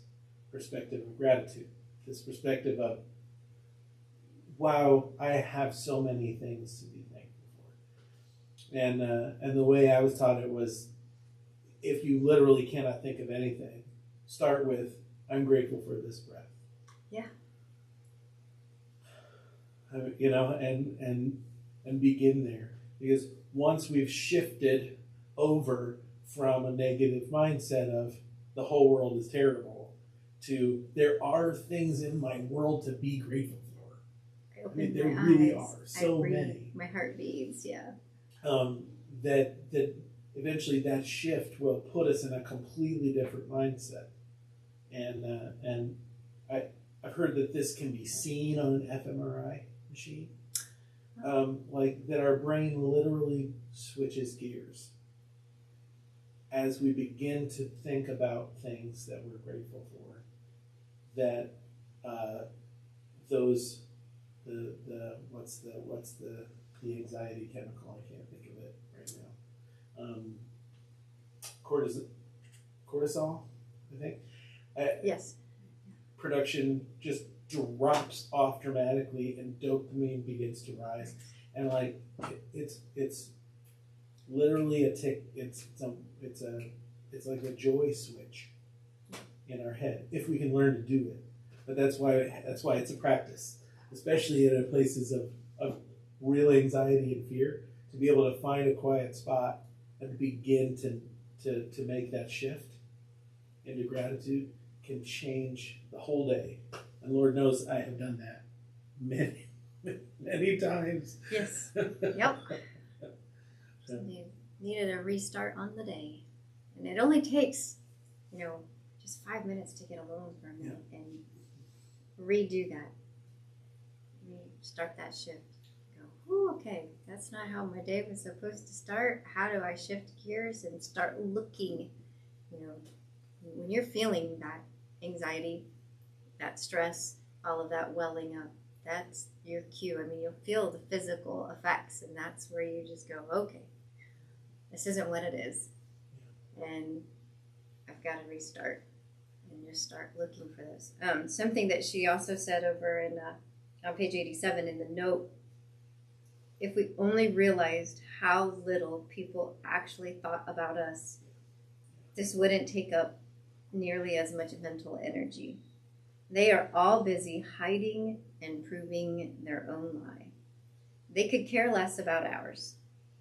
[SPEAKER 3] perspective of gratitude, this perspective of, wow, I have so many things to be thankful for. And the way I was taught it was, if you literally cannot think of anything, start with, I'm grateful for this breath.
[SPEAKER 1] Yeah.
[SPEAKER 3] You know, and begin there. Because once we've shifted over from a negative mindset of the whole world is terrible to there are things in my world to be grateful for. I mean, there really are so many.
[SPEAKER 1] My heart beats, yeah.
[SPEAKER 3] That eventually that shift will put us in a completely different mindset. And I've heard that this can be seen on an fMRI machine. Like that our brain literally switches gears as we begin to think about things that we're grateful for. That what's the anxiety chemical? I can't think of it right now. Cortisol, I think.
[SPEAKER 1] Yes.
[SPEAKER 3] Production just drops off dramatically, and dopamine begins to rise, and like it's literally a tick. It's like a joy switch in our head if we can learn to do it. But that's why it's a practice, especially in places of real anxiety and fear. To be able to find a quiet spot and begin to make that shift into gratitude can change the whole day. And Lord knows I have done that many times.
[SPEAKER 1] Yes. Yep. You needed a restart on the day. And it only takes, just 5 minutes to get alone for a minute and redo that. Start that shift. Go, okay, that's not how my day was supposed to start. How do I shift gears and start looking, when you're feeling that anxiety, that stress, all of that welling up, that's your cue. I mean, you'll feel the physical effects, and that's where you just go, okay, this isn't what it is. And I've got to restart and just start looking for this. Something that she also said over in on page 87 in the note, if we only realized how little people actually thought about us, this wouldn't take up nearly as much mental energy. They are all busy hiding and proving their own lie. They could care less about ours.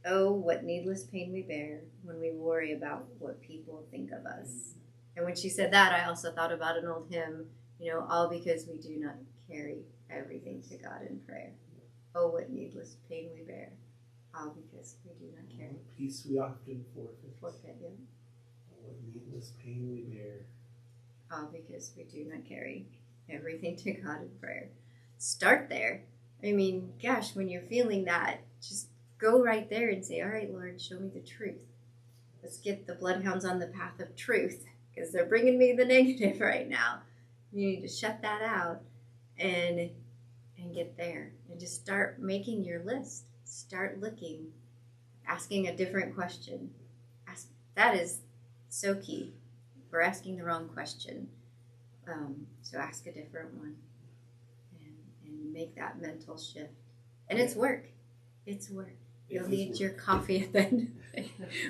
[SPEAKER 1] Oh, what needless pain we bear when we worry about what people think of us. And when she said that, I also thought about an old hymn, all because we do not carry everything to God in prayer. Oh, what needless pain we bear, all because we do not carry.
[SPEAKER 3] What peace we often forfeit.
[SPEAKER 1] Yeah.
[SPEAKER 3] What needless pain we bear.
[SPEAKER 1] All because we do not carry everything to God in prayer. Start there. I mean, gosh, when you're feeling that, just go right there and say, all right, Lord, show me the truth. Let's get the bloodhounds on the path of truth, because they're bringing me the negative right now. You need to shut that out and get there. And just start making your list. Start looking, asking a different question. That is so key. We're asking the wrong question. So ask a different one and make that mental shift. And it's work. It's work. You'll need your coffee at the end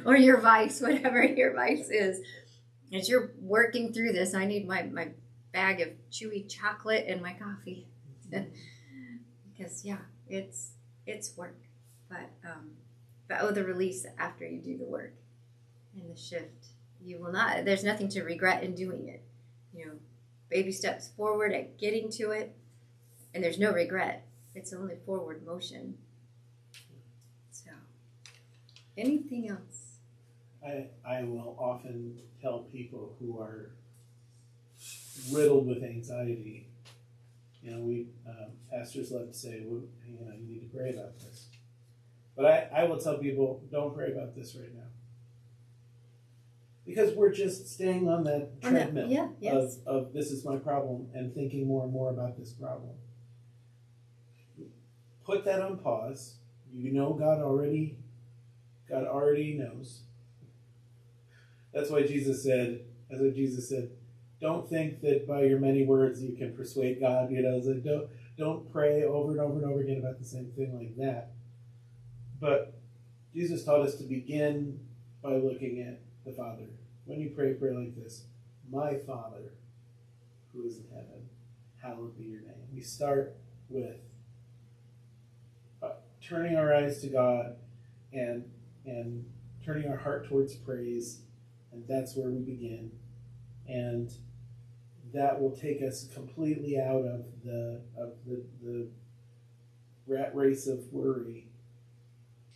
[SPEAKER 1] or your vice, whatever your vice is. As you're working through this, I need my bag of chewy chocolate and my coffee. Because, it's work. But the release after you do the work and the shift. You will not, there's nothing to regret in doing it. Baby steps forward at getting to it, and there's no regret. It's only forward motion. So, anything else?
[SPEAKER 3] I will often tell people who are riddled with anxiety, we pastors love to say, well, you need to pray about this. But I will tell people, don't pray about this right now. Because we're just staying on that treadmill of this is my problem and thinking more and more about this problem. Put that on pause. God already knows. That's why Jesus said, don't think that by your many words you can persuade God. It's like don't pray over and over and over again about the same thing like that. But Jesus taught us to begin by looking at the Father when you pray a prayer like this, my Father who is in heaven, hallowed be your name. We start with turning our eyes to God and turning our heart towards praise, and that's where we begin. And that will take us completely out of the rat race of worry.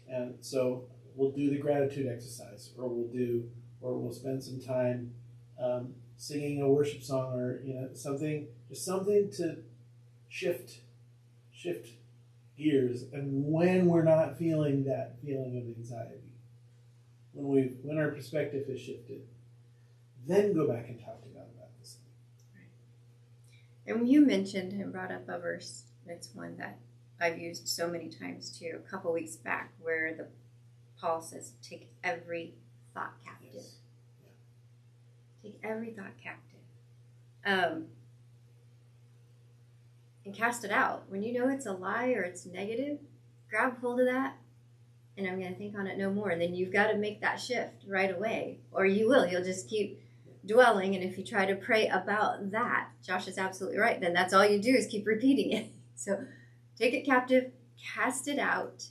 [SPEAKER 3] And so we'll do the gratitude exercise, or we'll spend some time singing a worship song, or something to shift gears. And when we're not feeling that feeling of anxiety, when our perspective has shifted, then go back and talk to God about this thing.
[SPEAKER 1] And you mentioned and brought up a verse. It's one that I've used so many times too. A couple weeks back, where Paul says, "Take every thought captive."
[SPEAKER 3] Yes. Yeah.
[SPEAKER 1] Take every thought captive, and cast it out. When you know it's a lie or it's negative, grab hold of that, and I'm going to think on it no more. And then you've got to make that shift right away, or you'll just keep dwelling. And if you try to pray about that, Josh is absolutely right, then that's all you do is keep repeating it. So take it captive, cast it out,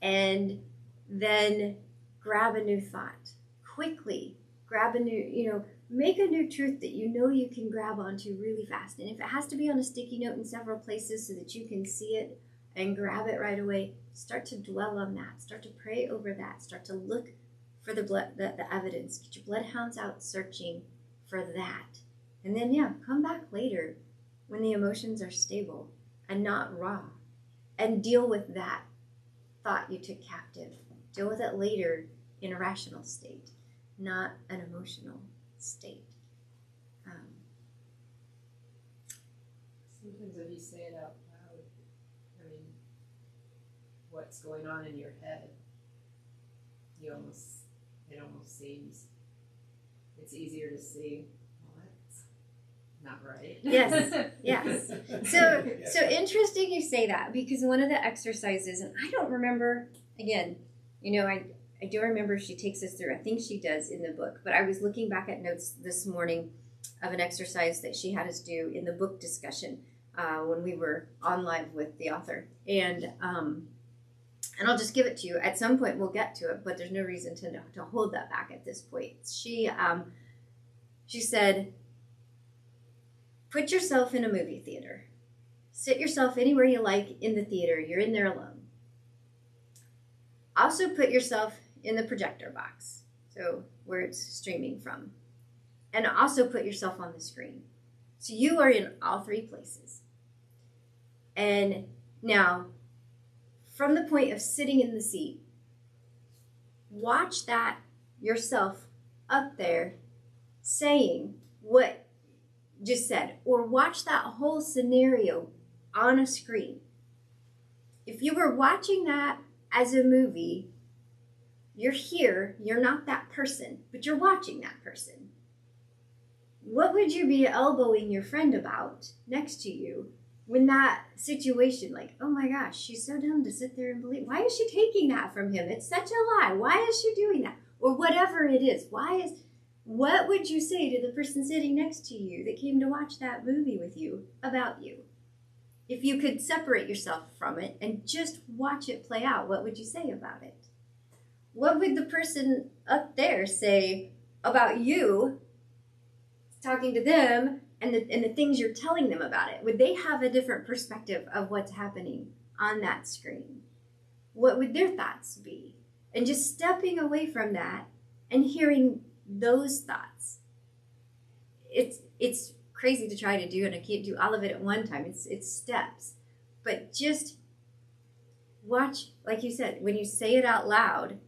[SPEAKER 1] and then grab a new thought. Quickly grab a new, make a new truth that you can grab onto really fast. And if it has to be on a sticky note in several places so that you can see it and grab it right away, start to dwell on that. Start to pray over that. Start to look for the evidence. Get your bloodhounds out searching for that. And then, come back later when the emotions are stable and not raw, and deal with that thought you took captive. Deal with it later in a rational state, not an emotional state.
[SPEAKER 2] Sometimes if you say it out loud, what's going on in your head, it almost seems, it's easier to see, well, that's not right.
[SPEAKER 1] Yes. So interesting you say that, because one of the exercises, and I don't remember, again, I do remember she takes us through, I think she does in the book, but I was looking back at notes this morning of an exercise that she had us do in the book discussion when we were on live with the author. And I'll just give it to you. At some point we'll get to it, but there's no reason to hold that back at this point. She said, put yourself in a movie theater. Sit yourself anywhere you like in the theater. You're in there alone. Also put yourself in the projector box, so where it's streaming from. And also put yourself on the screen. So you are in all three places. And now, from the point of sitting in the seat, watch that yourself up there saying what just said, or watch that whole scenario on a screen. If you were watching that as a movie, you're here, you're not that person, but you're watching that person. What would you be elbowing your friend about next to you when that situation, like, oh my gosh, she's so dumb to sit there and believe, why is she taking that from him? It's such a lie. Why is she doing that? Or whatever it is. What would you say to the person sitting next to you that came to watch that movie with you about you? If you could separate yourself from it and just watch it play out, what would you say about it? What would the person up there say about you, talking to them, and the things you're telling them about it? Would they have a different perspective of what's happening on that screen? What would their thoughts be? And just stepping away from that and hearing those thoughts. It's crazy to try to do, and I can't do all of it at one time. It's steps. But just watch, like you said, when you say it out loud,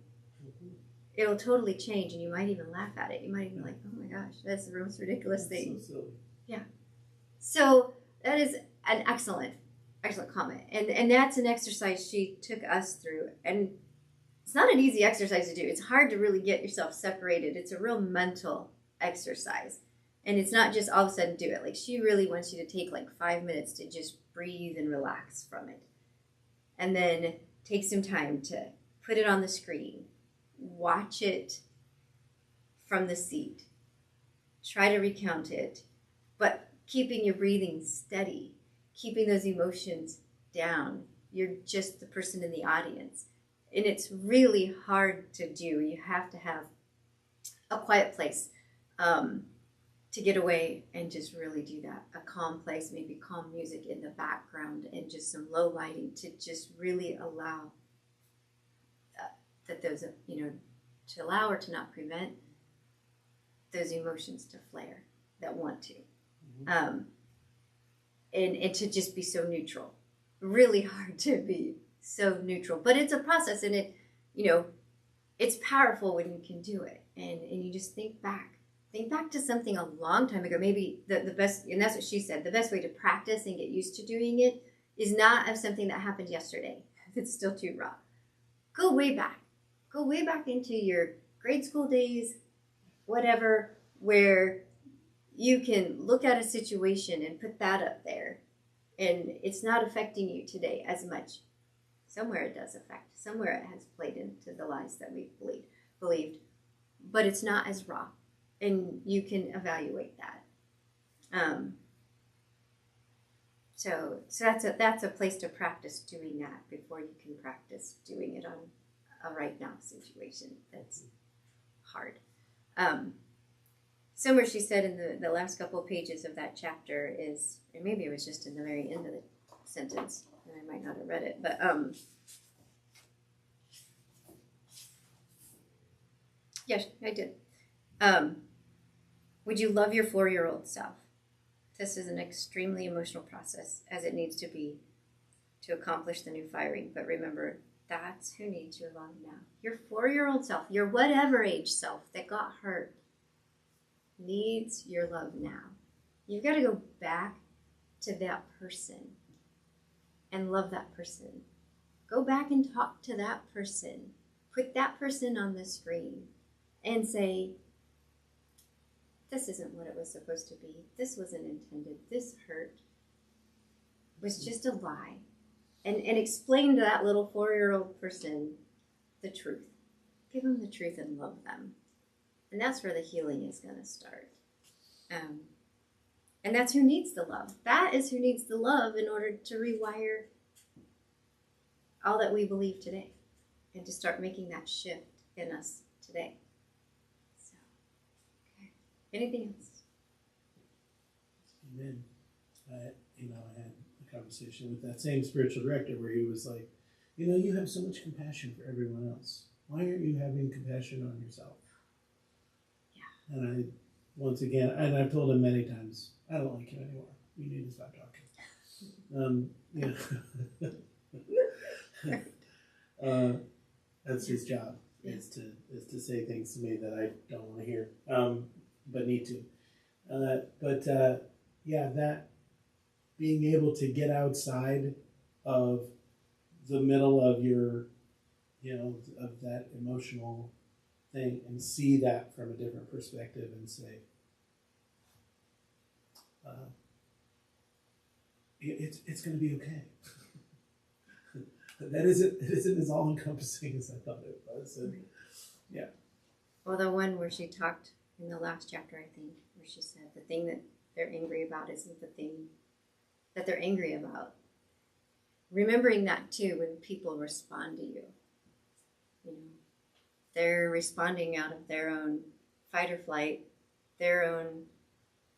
[SPEAKER 1] it'll totally change, and you might even laugh at it. You might even be like, oh my gosh, that's the most ridiculous thing.
[SPEAKER 3] So silly.
[SPEAKER 1] Yeah. So that is an excellent comment. And that's an exercise she took us through. And it's not an easy exercise to do. It's hard to really get yourself separated. It's a real mental exercise. And it's not just all of a sudden do it. Like, she really wants you to take like 5 minutes to just breathe and relax from it. And then take some time to put it on the screen. Watch it from the seat. Try to recount it, but keeping your breathing steady, keeping those emotions down. You're just the person in the audience. And it's really hard to do. You have to have a quiet place to get away and just really do that. A calm place, maybe calm music in the background and just some low lighting to just really allow that those, to allow or to not prevent those emotions to flare that want to. And to just be so neutral. Really hard to be so neutral. But it's a process, and it's powerful when you can do it. And you just think back to something a long time ago. Maybe the best, and that's what she said, the best way to practice and get used to doing it is not of something that happened yesterday. It's still too raw. Go way back into your grade school days, whatever, where you can look at a situation and put that up there, and it's not affecting you today as much. Somewhere it does affect. Somewhere it has played into the lies that we've believed. But it's not as raw, and you can evaluate that. So that's a place to practice doing that before you can practice doing it on a right now situation that's hard. Somewhere she said in the last couple of pages of that chapter is, and maybe it was just in the very end of the sentence, and I might not have read it, but yes, I did. Would you love your 4-year-old self? This is an extremely emotional process, as it needs to be to accomplish the new firing. But remember, that's who needs your love now. Your 4-year-old self, your whatever age self that got hurt, needs your love now. You've got to go back to that person and love that person. Go back and talk to that person. Put that person on the screen and say, this isn't what it was supposed to be. This wasn't intended. This hurt. It was just a lie. And explain to that little 4-year-old person the truth. Give them the truth and love them. And that's where the healing is going to start. And that's who needs the love. That is who needs the love in order to rewire all that we believe today. And to start making that shift in us today. So, okay. Anything else?
[SPEAKER 3] Amen. I had a conversation with that same spiritual director where he was like, you have so much compassion for everyone else. Why aren't you having compassion on yourself? Yeah. And once again, and I've told him many times, I don't like you anymore. You need to stop talking. That's his job, is to say things to me that I don't want to hear, but need to. That being able to get outside of the middle of your, of that emotional thing and see that from a different perspective and say, it's going to be okay. It isn't as all-encompassing as I thought it was. And, yeah.
[SPEAKER 1] Well, the one where she talked in the last chapter, I think, where she said the thing that they're angry about isn't the thing that they're angry about. Remembering that, too, when people respond to you. They're responding out of their own fight or flight, their own,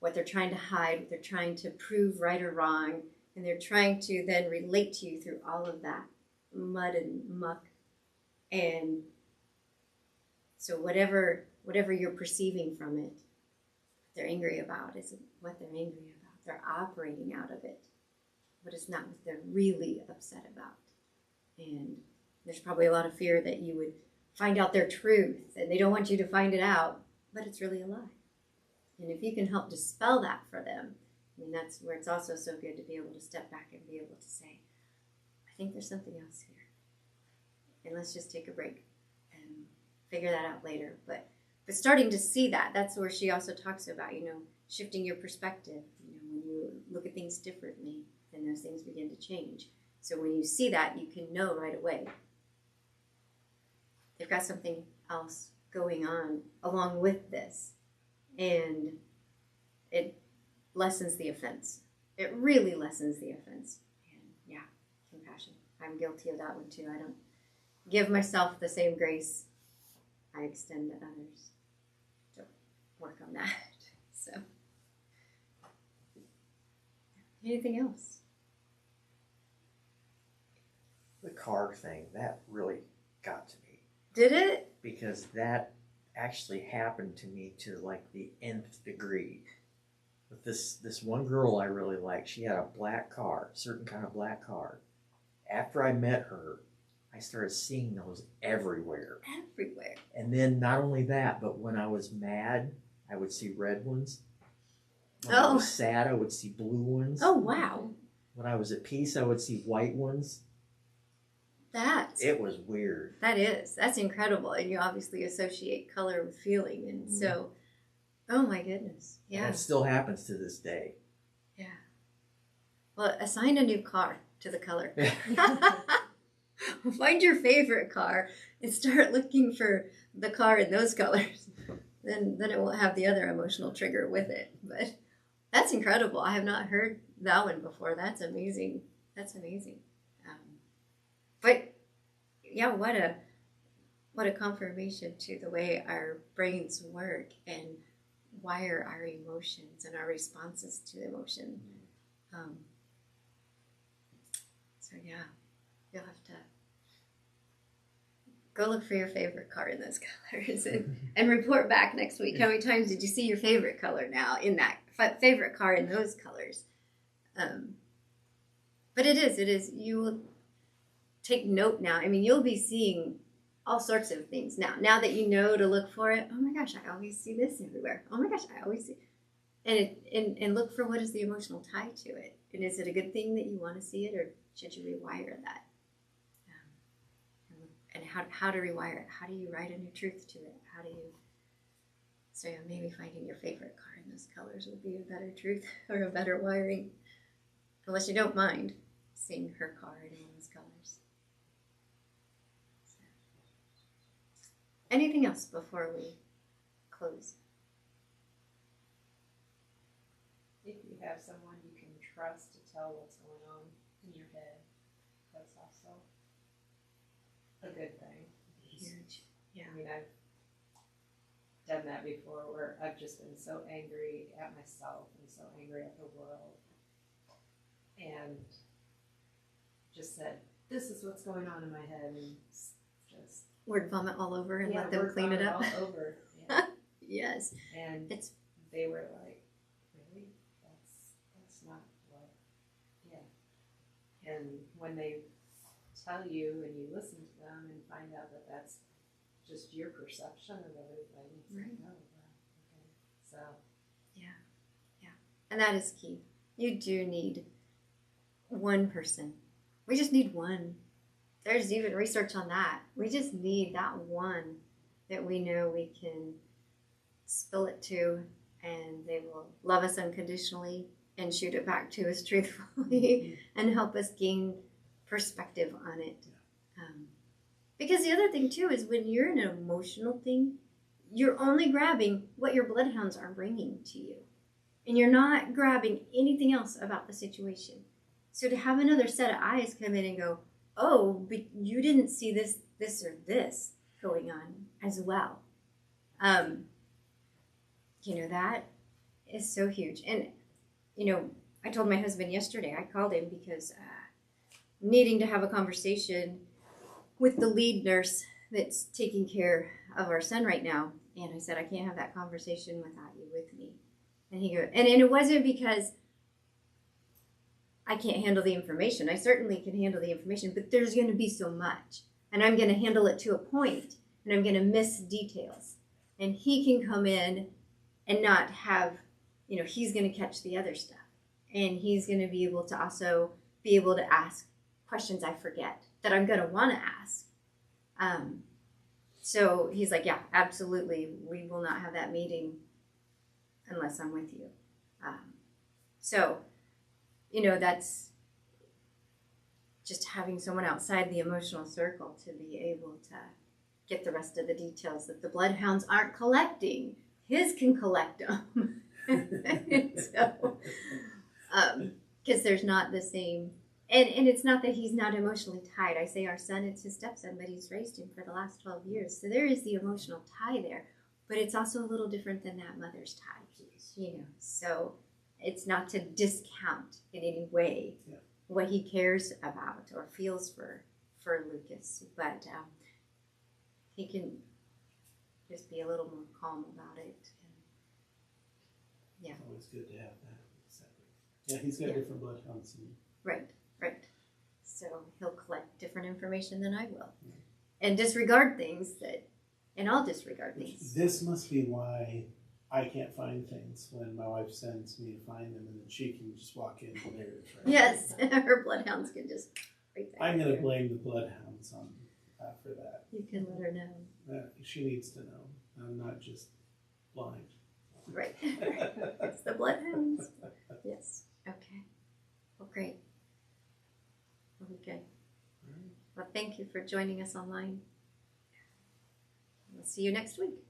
[SPEAKER 1] what they're trying to hide, what they're trying to prove right or wrong, and they're trying to then relate to you through all of that mud and muck. And so whatever you're perceiving from it, they're angry about isn't what they're angry about. They're operating out of it, but it's not what they're really upset about. And there's probably a lot of fear that you would find out their truth, and they don't want you to find it out, but it's really a lie. And if you can help dispel that for them, that's where it's also so good to be able to step back and be able to say, I think there's something else here. And let's just take a break and figure that out later. But starting to see that's where she also talks about, shifting your perspective. When you look at things differently, then those things begin to change. So when you see that, you can know right away they've got something else going on along with this. And it lessens the offense. It really lessens the offense. And yeah, compassion. I'm guilty of that one too. I don't give myself the same grace I extend to others. So work on that. So anything else?
[SPEAKER 4] The car thing, that really got to me.
[SPEAKER 1] Did it?
[SPEAKER 4] Because that actually happened to me to like the nth degree. With this one girl I really liked, she had a black car, a certain kind of black car. After I met her, I started seeing those everywhere.
[SPEAKER 1] Everywhere.
[SPEAKER 4] And then not only that, but when I was mad, I would see red ones. When I was sad, I would see blue ones.
[SPEAKER 1] Oh, wow.
[SPEAKER 4] When I was at peace, I would see white ones. It was weird.
[SPEAKER 1] That's incredible. And you obviously associate color with feeling. And so, oh my goodness. Yeah.
[SPEAKER 4] And it still happens to this day.
[SPEAKER 1] Yeah. Well, assign a new car to the color. Find your favorite car and start looking for the car in those colors. Then it won't have the other emotional trigger with it. But that's incredible. I have not heard that one before. That's amazing. That's amazing. But yeah, what a confirmation to the way our brains work and wire our emotions and our responses to emotion. So yeah, you'll have to go look for your favorite car in those colors and report back next week. How many times did you see your favorite color now in that favorite car in those colors? But it is, you will take note now. I mean, you'll be seeing all sorts of things now that you know to look for it. Oh my gosh, I always see this everywhere. Oh my gosh, I always see, and look for what is the emotional tie to it. And is it a good thing that you want to see it, or should you rewire that? And how to rewire it? How do you write a new truth to it? So yeah, maybe finding your favorite car in those colors would be a better truth or a better wiring, unless you don't mind seeing her car in all those colors. Anything else before we close?
[SPEAKER 2] If you have someone you can trust to tell what's going on in your head, that's also a good thing.
[SPEAKER 1] Huge. Yeah.
[SPEAKER 2] I mean, I've done that before where I've just been so angry at myself and so angry at the world, and just said, this is what's going on in my head, and just
[SPEAKER 1] Word vomit all over and let them clean it up.
[SPEAKER 2] All over. Yeah.
[SPEAKER 1] Yes.
[SPEAKER 2] And they were like, really? That's not what, yeah. And when they tell you and you listen to them and find out that that's just your perception of everything, it's like, oh, wow, okay. So.
[SPEAKER 1] Yeah. And that is key. You do need one person. We just need one. There's even research on that. We just need that one that we know we can spill it to, and they will love us unconditionally and shoot it back to us truthfully and help us gain perspective on it. Because the other thing too is when you're in an emotional thing, you're only grabbing what your bloodhounds are bringing to you, and you're not grabbing anything else about the situation. So to have another set of eyes come in and go, oh, but you didn't see this, or this going on as well. That is so huge. And, I told my husband yesterday, I called him because needing to have a conversation with the lead nurse that's taking care of our son right now. And I said, I can't have that conversation without you with me. And he goes, and it wasn't because I can't handle the information. I certainly can handle the information, but there's going to be so much. And I'm going to handle it to a point, and I'm going to miss details. And he can come in and not have, he's going to catch the other stuff. And he's going to be able to also be able to ask questions I forget that I'm going to want to ask. So he's like, yeah, absolutely. We will not have that meeting unless I'm with you. That's just having someone outside the emotional circle to be able get the rest of the details that the bloodhounds aren't collecting. His can collect them. So, because there's not the same, and it's not that he's not emotionally tied. I say our son, it's his stepson, but he's raised him for the last 12 years. So there is the emotional tie there, but it's also a little different than that mother's tie, So it's not to discount in any way what he cares about or feels for Lucas, but he can just be a little more calm about it.
[SPEAKER 3] It's always good to have that separate. Yeah, he's got different bloodhounds than me.
[SPEAKER 1] Right. So he'll collect different information than I will, and disregard things and I'll disregard things.
[SPEAKER 3] This must be why I can't find things when my wife sends me to find them, and then she can just walk in and there it is. Right?
[SPEAKER 1] Yes, her bloodhounds can just.
[SPEAKER 3] I'm going to blame the bloodhounds for that.
[SPEAKER 1] You can let her know.
[SPEAKER 3] She needs to know. I'm not just blind.
[SPEAKER 1] Right. It's the bloodhounds. Yes. Okay. Well, great. Well, good. Well, thank you for joining us online. We'll see you next week.